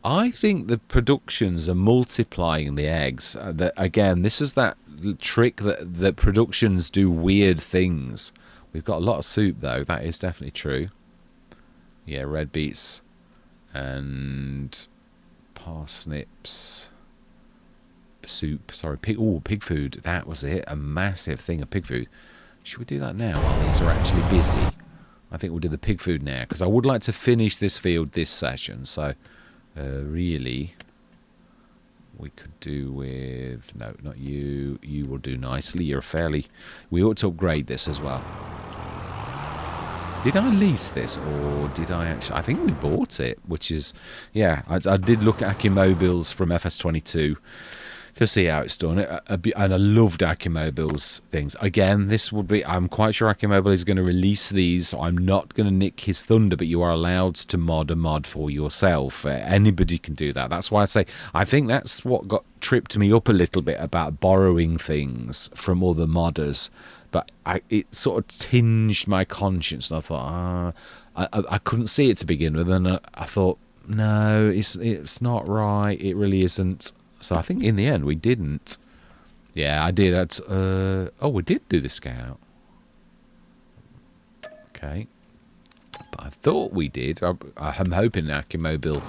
I think the productions are multiplying the eggs. Again, this is that trick that the productions do weird things. We've got a lot of soup though, that is definitely true. Yeah, red beets and parsnips, soup, sorry, pig food, that was it, a massive thing of pig food. Should we do that now while these are actually busy? I think we'll do the pig food now, because I would like to finish this field this session. So really we could do with, no, not you, you will do nicely, you're fairly, we ought to upgrade this as well. Did I lease this, or did I actually, I think we bought it, which is, yeah, I did look at Akimobiles from FS25 to see how it's done, and I loved Akimobile's things. Again, this would be, I'm quite sure Akimobile is going to release these, so I'm not going to nick his thunder, but you are allowed to mod a mod for yourself. Anybody can do that. That's why I say, I think that's what tripped me up a little bit about borrowing things from other modders. But it sort of tinged my conscience, and I thought, I couldn't see it to begin with, and I thought, no, it's not right, it really isn't. So I think in the end we didn't. Yeah, I did. Oh, we did do the scout. Okay, but I thought we did. I'm hoping Akimobile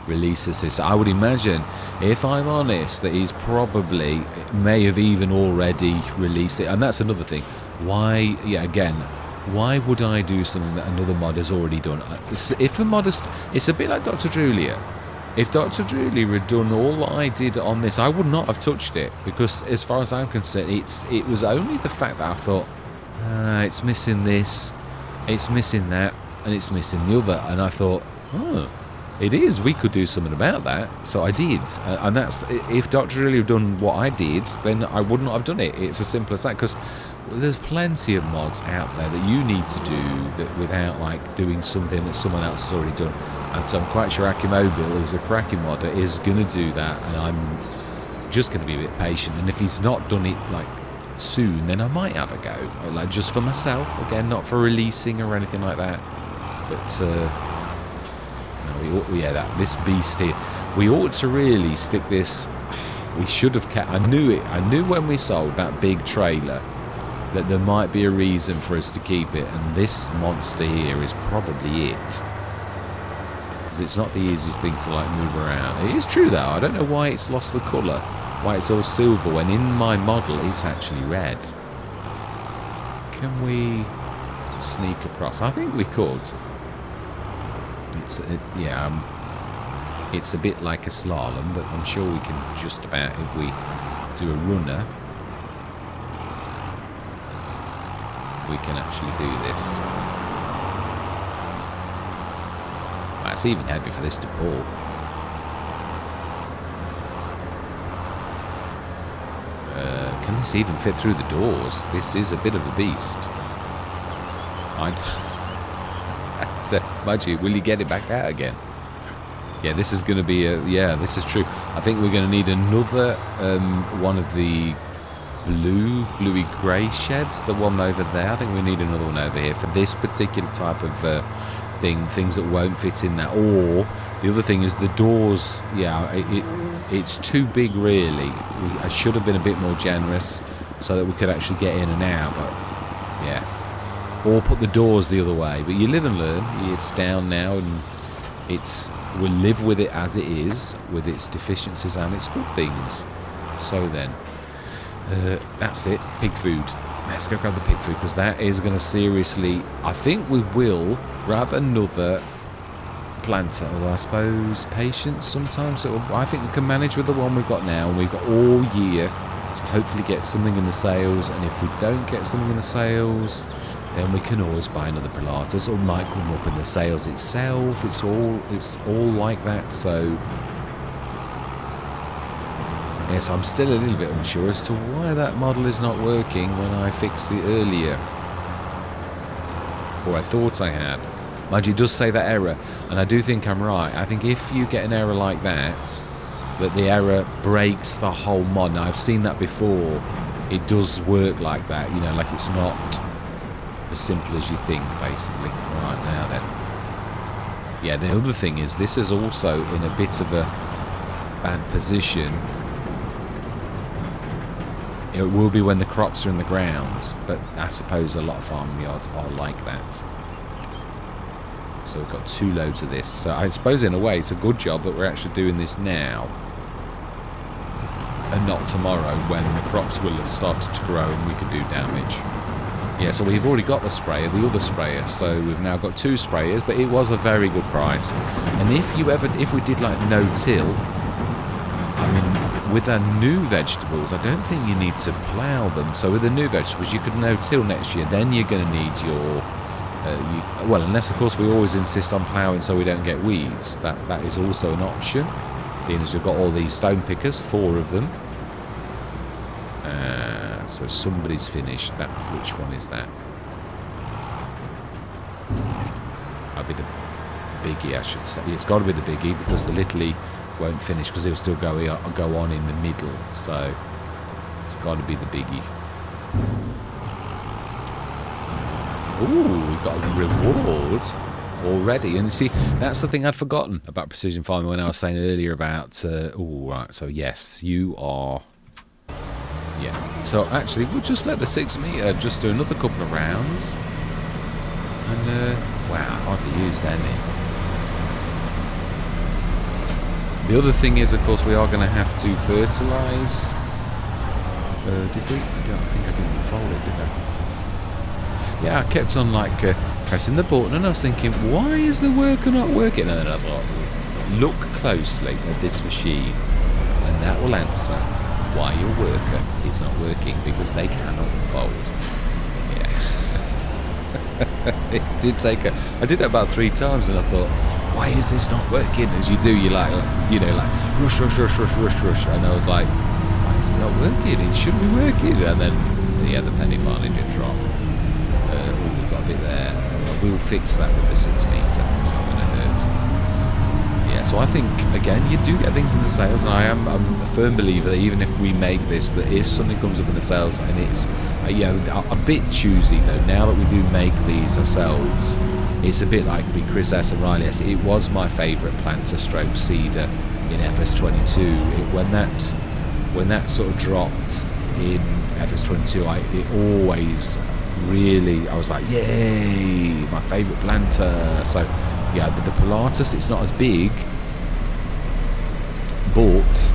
releases this. I would imagine, if I'm honest, that he's probably may have even already released it, and that's another thing. Why, yeah, again, why would I do something that another mod has already done? If a mod has, it's a bit like Dr. Julia. If Dr. Julia had done all I did on this, I would not have touched it, because as far as I'm concerned, it was only the fact that I thought, it's missing this, it's missing that, and it's missing the other, and I thought, oh, it is, we could do something about that. So I did, and that's, if Dr. Julia had done what I did, then I would not have done it. It's as simple as that, because there's plenty of mods out there that you need to do that without like doing something that someone else has already done. And so I'm quite sure Akimobile, who's a cracking modder, is going to do that, and I'm just going to be a bit patient. And if he's not done it like soon, then I might have a go, like just for myself, again, not for releasing or anything like that. But no, this beast here, we ought to really stick this. We should have kept. I knew it. I knew when we sold that big trailer that there might be a reason for us to keep it, and this monster here is probably it. Because it's not the easiest thing to like move around. It is true though, I don't know why it's lost the colour, why it's all silver, when in my model it's actually red. Can we sneak across? I think we could. It's a bit like a slalom, but I'm sure we can just about, if we do a runner, we can actually do this. That's even heavy for this to pull. Can this even fit through the doors? This is a bit of a beast. So, Mudgy, will you get it back out again? Yeah, this is going to be a... Yeah, this is true. I think we're going to need another one of the bluey grey sheds. The one over there. I think we need another one over here for this particular type of things that won't fit in there. Or the other thing is the doors. Yeah, it's too big, really. I should have been a bit more generous so that we could actually get in and out. But yeah. Or put the doors the other way. But you live and learn. It's down now, and we'll live with it as it is, with its deficiencies and its good things. So then, that's it. Pig food. Let's go grab the pig food, because that is going to seriously... I think we will grab another planter. Although I suppose patience sometimes. I think we can manage with the one we've got now. And we've got all year to hopefully get something in the sales. And if we don't get something in the sales, then we can always buy another Pilatus, or might come up in the sales itself. It's all like that. So yes, I'm still a little bit unsure as to why that model is not working when I fixed it earlier, or I thought I had. Mind you, it does say that error, and I do think I'm right. I think if you get an error like that the error breaks the whole mod. Now, I've seen that before. It does work like that, you know, like it's not as simple as you think, basically. Right, now then. Yeah, the other thing is, this is also in a bit of a bad position. It will be when the crops are in the ground, but I suppose a lot of farming yards are like that. So we've got 2 loads of this. So I suppose in a way it's a good job that we're actually doing this now and not tomorrow, when the crops will have started to grow and we can do damage. Yeah, so we've already got the sprayer, the other sprayer, so we've now got 2 sprayers, but it was a very good price. And if we did like no-till, I mean, with our new vegetables, I don't think you need to plough them. So with the new vegetables, you could no-till next year, then you're going to need your... well, unless, of course, we always insist on ploughing so we don't get weeds. That is also an option, being as we've got all these stone pickers, 4 of them. So somebody's finished. That, which one is that? That'll be the biggie, I should say. It's got to be the biggie, because the little won't finish, because it'll still go on in the middle. So it's got to be the biggie. Ooh, we've got a reward already. And you see, that's the thing I'd forgotten about precision farming when I was saying earlier about... oh, right. So yes, you are... Yeah, so actually we'll just let the 6 metre just do another couple of rounds. And, wow, hardly used any. The other thing is, of course, we are going to have to fertilise. Did we? I think I didn't unfold it, did I? Yeah, I kept on, like, pressing the button, and I was thinking, why is the worker not working? And then I thought, look closely at this machine, and that will answer why your worker is not working, because they cannot unfold. Yeah. It did take I did it about 3 times, and I thought, why is this not working? As you do, you like, you know, like rush, and I was like, why is it not working? It should be working. And then, yeah, the penny finally did drop. Oh, we've got a bit there. We'll fix that with the 6 metre. It's not going to hurt. Yeah, so I think, again, you do get things in the sales, and I'm a firm believer that even if we make this, that if something comes up in the sales and it's a bit choosy, though, now that we do make these ourselves, it's a bit like the Chris S. and Riley S. It was my favourite planter stroke seeder in FS25. When that sort of dropped, in FS22, it always really, I was like, yay, my favourite planter. So yeah, the Pilatus, it's not as big, but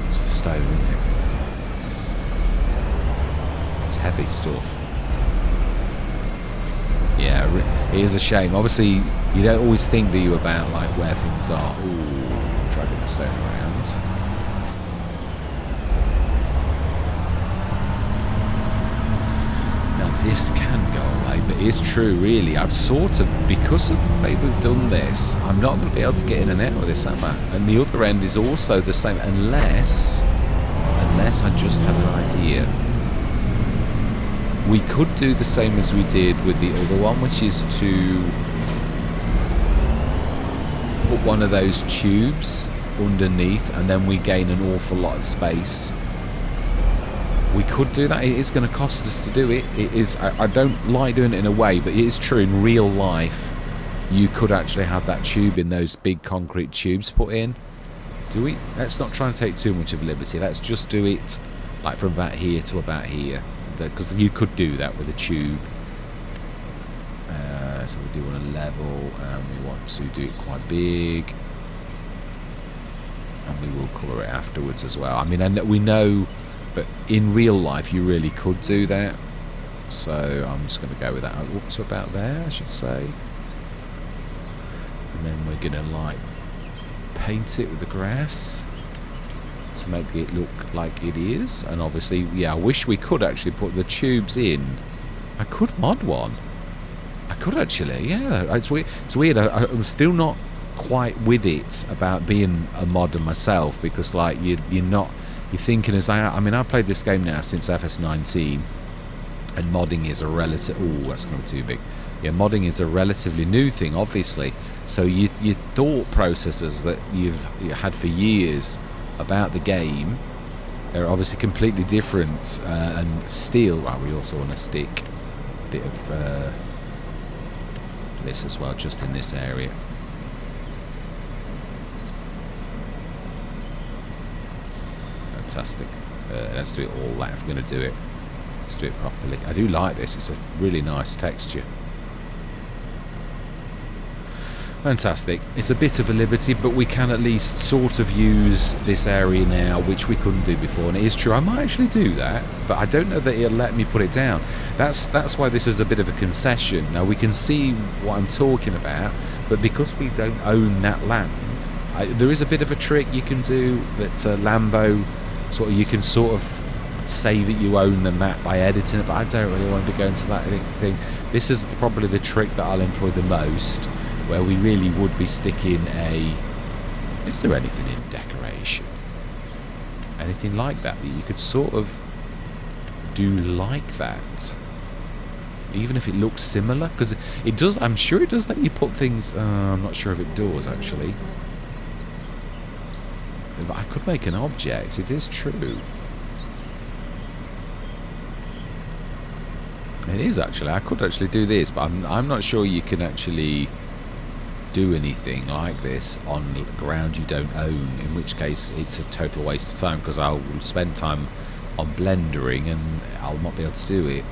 it's the stone, isn't it? It's heavy stuff. Yeah, it is a shame. Obviously, you don't always think, do you, about like where things are. Ooh, dragging the stone around. Now this can go away, but it's true, really. I've sort of, because of the way we've done this, I'm not going to be able to get in and out of this, am I? And the other end is also the same, unless I just had an idea. We could do the same as we did with the other one, which is to put one of those tubes underneath, and then we gain an awful lot of space. We could do that. It is going to cost us to do it. It is. I don't like doing it in a way, but it is true. In real life, you could actually have that tube in those big concrete tubes put in. Do we? Let's not try and take too much of a liberty. Let's just do it like from about here to about here. Because you could do that with a tube. So we do want to level, and we want to do it quite big, and we will colour it afterwards as well. I mean, we know, but in real life you really could do that. So I'm just going to go with that up to about there, I should say. And then we're going to like paint it with the grass to make it look like it is. And obviously, yeah, I wish we could actually put the tubes in. I could mod one. I could actually, yeah. It's weird. It's weird. I'm still not quite with it about being a modder myself, because like you're thinking as I mean, I've played this game now since FS19, and modding is a relative. Oh, that's going to be too big. Yeah, modding is a relatively new thing, obviously. So your thought processes that you've had for years about the game, they're obviously completely different, and still, well, we also want to stick a bit of this as well, just in this area. Fantastic. Let's do it all that if we're going to do it. Let's do it properly. I do like this. It's a really nice texture. Fantastic. It's a bit of a liberty, but we can at least sort of use this area now, which we couldn't do before. And it is true, I might actually do that, but I don't know that it'll let me put it down. That's why this is a bit of a concession. Now, we can see what I'm talking about, but because we don't own that land, there is a bit of a trick you can do that Lambo, sort of, you can sort of say that you own the map by editing it, but I don't really want to be going to that thing. This is probably the trick that I'll employ the most, where we really would be sticking a... Is there anything in decoration? Anything like that you could sort of do like that? Even if it looks similar? Because it does, I'm sure it does let you put things... I'm not sure if it does, actually. But I could make an object, it is true. It is actually, I could actually do this, but I'm not sure you can actually do anything like this on ground you don't own, in which case it's a total waste of time, because I'll spend time on blendering and I'll not be able to do it.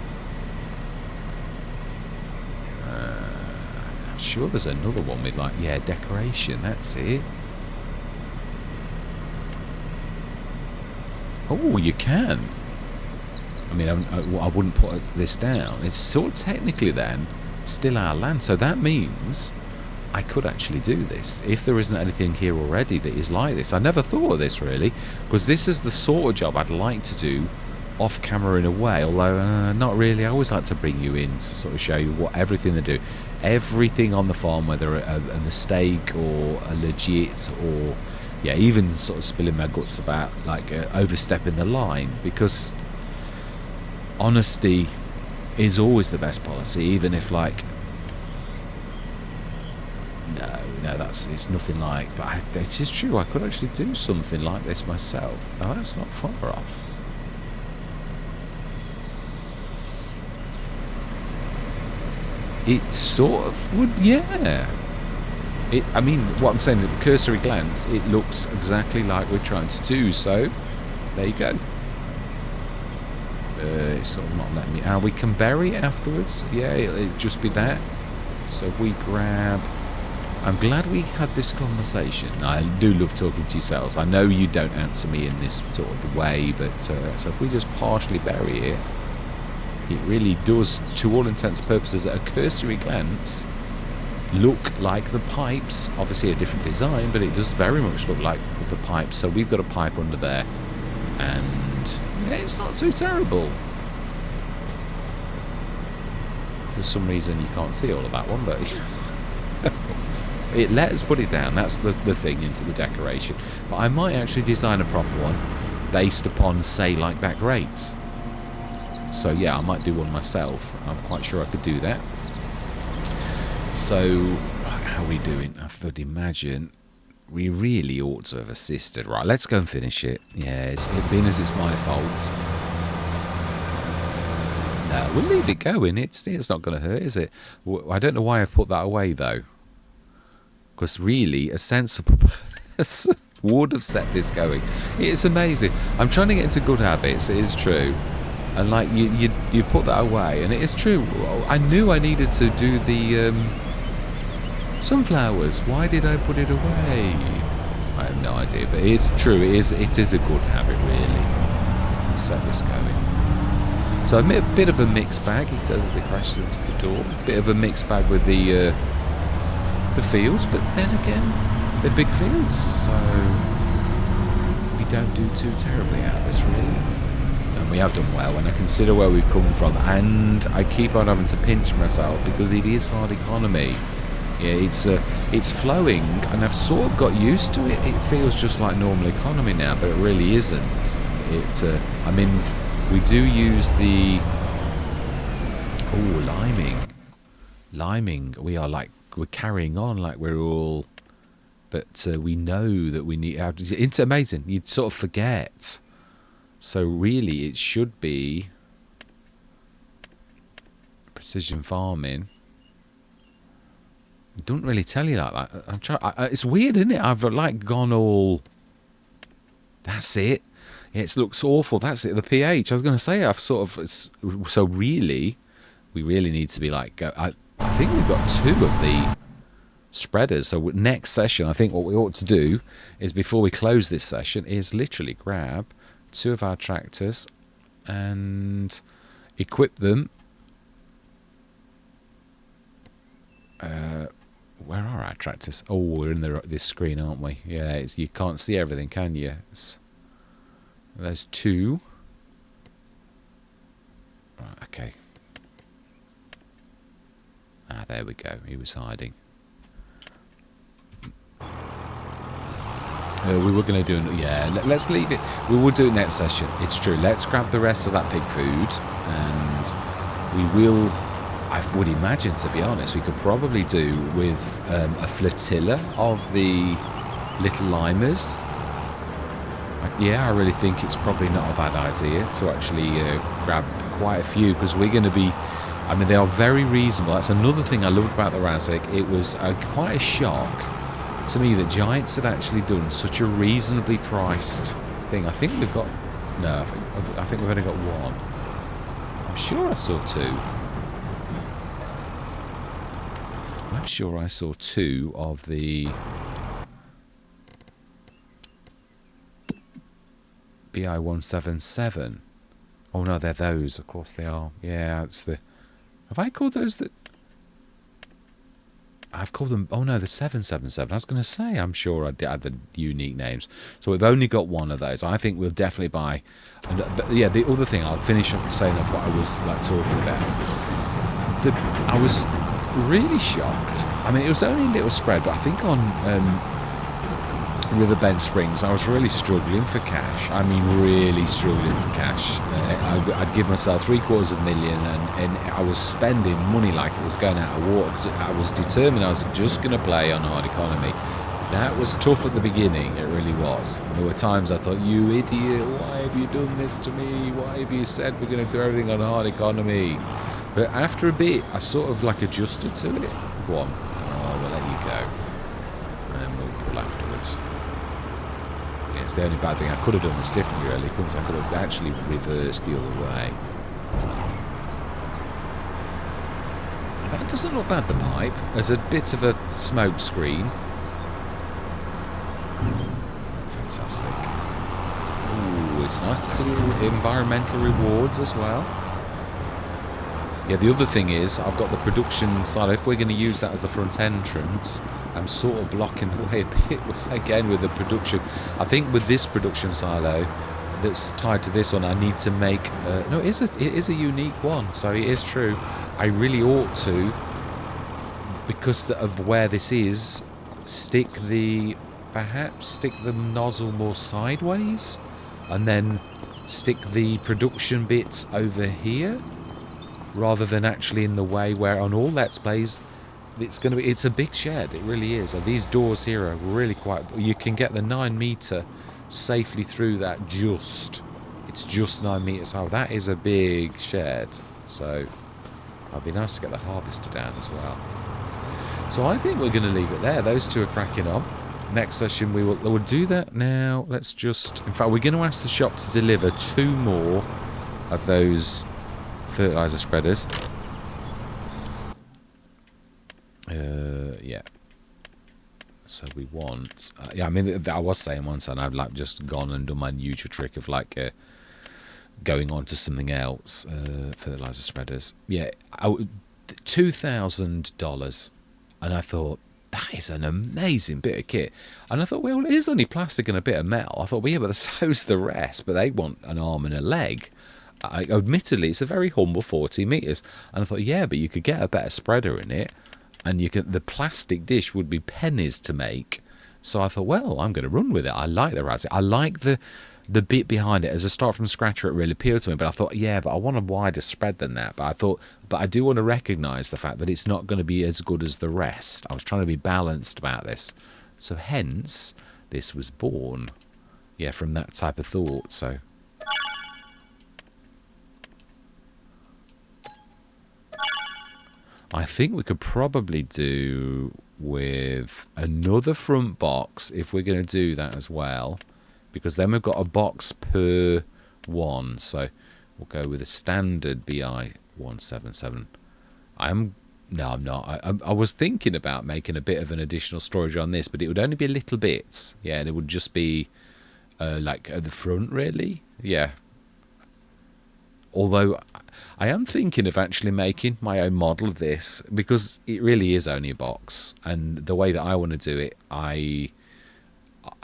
I'm sure there's another one with like, yeah, decoration, that's it. Oh, you can. I mean, I wouldn't put this down. It's sort of technically then still our land, so that means I could actually do this if there isn't anything here already that is like this. I never thought of this really, because this is the sort of job I'd like to do off camera in a way, although not really. I always like to bring you in to sort of show you what everything they do, everything on the farm, whether a mistake or a legit, or yeah, even sort of spilling my guts about like overstepping the line, because honesty is always the best policy, even if like no, it's nothing like, but it is true, I could actually do something like this myself. Now that's not far off. It sort of would, yeah. I mean, what I'm saying, at the cursory glance, it looks exactly like we're trying to do, so there you go. It's sort of not letting me. We can bury it afterwards. Yeah, it'll just be that. So if we grab. I'm glad we had this conversation. I do love talking to yourselves. I know you don't answer me in this sort of way, but so if we just partially bury it, it really does, to all intents and purposes, at a cursory glance, look like the pipes. Obviously a different design, but it does very much look like the pipes. So we've got a pipe under there, and yeah, it's not too terrible. For some reason you can't see all of that one, but it let us put it down. That's the thing into the decoration. But I might actually design a proper one based upon, say, like that grate. So yeah, I might do one myself. I'm quite sure I could do that. So, right, how are we doing? I would imagine we really ought to have assisted. Right, let's go and finish it. Yeah, being as it's my fault. No, we'll leave it going. It's not going to hurt, is it? I don't know why I've put that away, though. Because really, a sensible person would have set this going. It's amazing. I'm trying to get into good habits. It is true. And like you put that away, and it is true. I knew I needed to do the sunflowers. Why did I put it away? I have no idea, but it's true. It is a good habit, really. Let's set this going. So a bit of a mixed bag. He says as he crashes into the door. Bit of a mixed bag with the fields, but then again, they're big fields, so we don't do too terribly out of this, really. And we have done well when I consider where we've come from, and I keep on having to pinch myself because it is hard economy. Yeah, it's flowing, and I've sort of got used to it. It feels just like normal economy now, but it really isn't. I mean, we do use the liming. We're carrying on like we're all, but we know that we need. It's amazing. You'd sort of forget. So really, it should be precision farming. It don't really tell you like that. I'm trying. It's weird, isn't it? I've like gone all. That's it. It looks awful. That's it. The pH. I was going to say I've sort of. So really, we really need to be like. I think we've got 2 of the spreaders. So next session, I think what we ought to do is before we close this session is literally grab 2 of our tractors and equip them. Where are our tractors? Oh, we're in this screen, aren't we? Yeah, you can't see everything, can you? There's 2. Right, okay. There we go. He was hiding. We were going to do let's leave it. We will do it next session. It's true. Let's grab the rest of that pig food, and we will. I would imagine, to be honest, we could probably do with a flotilla of the little limers. Yeah, I really think it's probably not a bad idea to actually grab quite a few, because we're going to be. I mean, they are very reasonable. That's another thing I loved about the Razek. It was quite a shock to me that Giants had actually done such a reasonably priced thing. I think we've got... No, I think we've only got 1. I'm sure I saw 2. I'm sure I saw 2 of the... BI-177. Oh, no, they're those. Of course they are. Yeah, it's the... Have I called those that... I've called them... Oh, no, the 777. I was going to say, I'm sure I had the unique names. So we've only got 1 of those. I think we'll definitely buy... But yeah, the other thing, I'll finish up saying of what I was like talking about. I was really shocked. I mean, it was only a little spread, but I think on Riverbend Springs, I was really struggling for cash. I mean, really struggling for cash. I'd give myself $750,000, and I was spending money like it was going out of water. I was determined I was just going to play on hard economy. Now, it was tough at the beginning, it really was. And there were times I thought, you idiot, why have you done this to me? Why have you said we're going to do everything on hard economy? But after a bit, I sort of like adjusted to it. Go on. Oh, we'll let you go. And then we'll pull afterwards. Yeah, it's the only bad thing. I could have done this differently, really, couldn't I? I could have actually reversed the other way. That doesn't look bad, the pipe. There's a bit of a smoke screen. Fantastic. Ooh, it's nice to see environmental rewards as well. Yeah, the other thing is, I've got the production silo. If we're going to use that as the front entrance, I'm sort of blocking the way a bit again with the production. I think with this production silo that's tied to this one, I need to make... no, it is a unique one, so it is true. I really ought to, because of where this is, perhaps stick the nozzle more sideways, and then stick the production bits over here, rather than actually in the way where on all Let's Plays, it's a big shed, it really is. And these doors here are really quite... You can get the 9 metre safely through that it's just 9 metres high. That is a big shed, so it'd be nice to get the harvester down as well. So I think we're going to leave it there. Those two are cracking on. Next session we'll do that now. Let's just... In fact, we're going to ask the shop to deliver 2 more of those fertiliser spreaders. Yeah. So we want... yeah, I mean, I was saying once, and I've like just gone and done my usual trick of like going on to something else. Fertiliser spreaders. Yeah, $2,000. And I thought, that is an amazing bit of kit. And I thought, well, it is only plastic and a bit of metal. I thought, well, yeah, but so's the rest. But they want an arm and a leg. Admittedly, it's a very humble 40 metres. And I thought, yeah, but you could get a better spreader in it. And the plastic dish would be pennies to make. So I thought, well, I'm going to run with it. I like the Razzie. I like the bit behind it. As a start from scratcher, it really appealed to me. But I thought, yeah, but I want a wider spread than that. But I do want to recognise the fact that it's not going to be as good as the rest. I was trying to be balanced about this. So hence, this was born. Yeah, from that type of thought. So... I think we could probably do with another front box if we're going to do that as well, because then we've got a box per one. So we'll go with a standard BI 177. No, I'm not. I was thinking about making a bit of an additional storage on this, but it would only be a little bit. Yeah, it would just be like at the front, really. Yeah. Although I am thinking of actually making my own model of this, because it really is only a box, and the way that I want to do it, I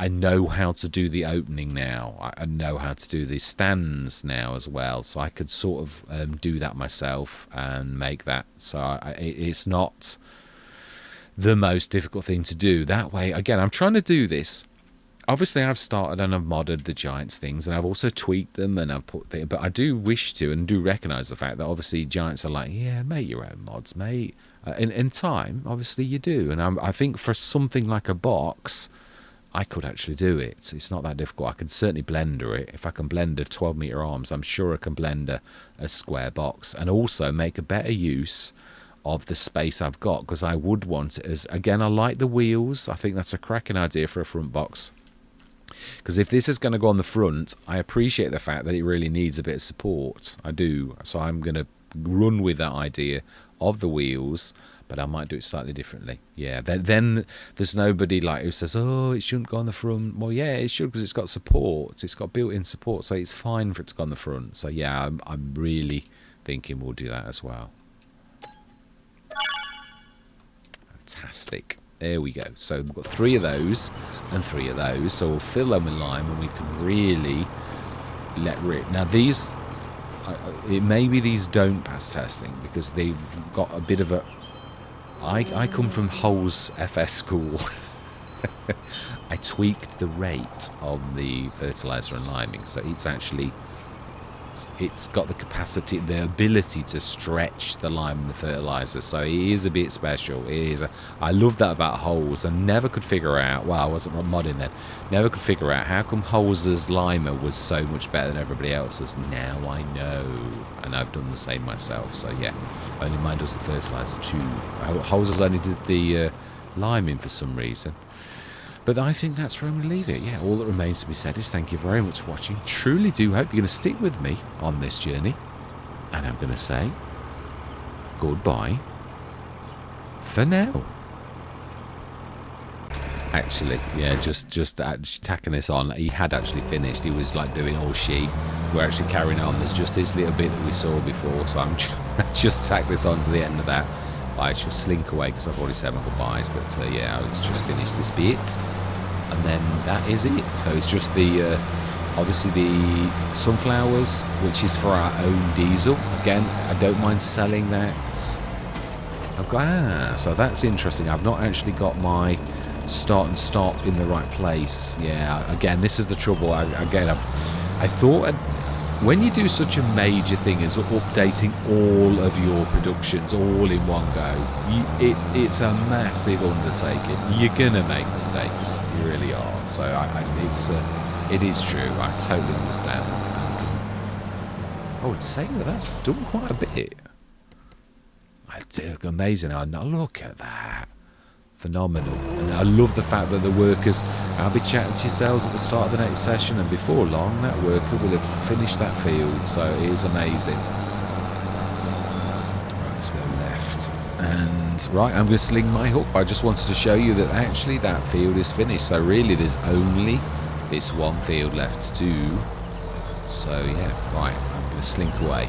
know how to do the opening now. I know how to do the stands now as well, so I could sort of do that myself and make that. So it's not the most difficult thing to do. That way, again, I'm trying to do this. Obviously, I've started and I've modded the Giants things, and I've also tweaked them, and I've put things, but I do wish to and do recognise the fact that obviously Giants are like, yeah, make your own mods, mate. In time, obviously you do, and I think for something like a box, I could actually do it. It's not that difficult. I can certainly blender it. If I can blend a 12-metre arms, I'm sure I can blend a square box, and also make a better use of the space I've got, because I would want it as, again, I like the wheels. I think that's a cracking idea for a front box. Because if this is going to go on the front, I appreciate the fact that it really needs a bit of support. I do. So I'm going to run with that idea of the wheels, but I might do it slightly differently. Yeah, then there's nobody like who says, oh, it shouldn't go on the front. Well, yeah, it should, because it's got support. It's got built-in support, so it's fine for it to go on the front. So yeah, I'm really thinking we'll do that as well. Fantastic. There we go. So we've got 3 of those and 3 of those. So we'll fill them with lime, and we can really let rip. Now these, maybe these don't pass testing because they've got a bit of a... I come from Hull's FS school. I tweaked the rate on the fertiliser and liming, so it's actually... It's got the capacity, the ability to stretch the lime and the fertiliser, so it is a bit special. It is. I love that about Holes. I never could figure out, well, I wasn't modding then, never could figure out how come Holes's limer was so much better than everybody else's. Now I know, and I've done the same myself. So yeah, only mine does the fertiliser too. Holes's only did the liming for some reason. But I think that's where I'm going to leave it. Yeah, all that remains to be said is thank you very much for watching. Truly do hope you're going to stick with me on this journey. And I'm going to say goodbye for now. Actually, yeah, just tacking this on. He had actually finished. He was like doing all sheep. We're actually carrying on. There's just this little bit that we saw before, so I'm just tack this on to the end of that. I shall slink away because I've already said my goodbyes. But yeah, let's just finish this bit, and then that is it. So it's just the obviously the sunflowers, which is for our own diesel. Again, I don't mind selling that. I've got so that's interesting. I've not actually got my start and stop in the right place. Yeah, again, this is the trouble. I thought when you do such a major thing as updating all of your productions all in one go, it's a massive undertaking. You're gonna make mistakes, you really are. So it is true. I totally understand. I would say that's done quite a bit. It's amazing. Look at that. Phenomenal. And I love the fact that the workers, I'll be chatting to yourselves at the start of the next session, and before long that worker will have finished that field. So it is amazing. Right, let's go left. And right, I'm going to sling my hook. I just wanted to show you that actually that field is finished. So really there's only this one field left to do. So yeah, right, I'm going to slink away.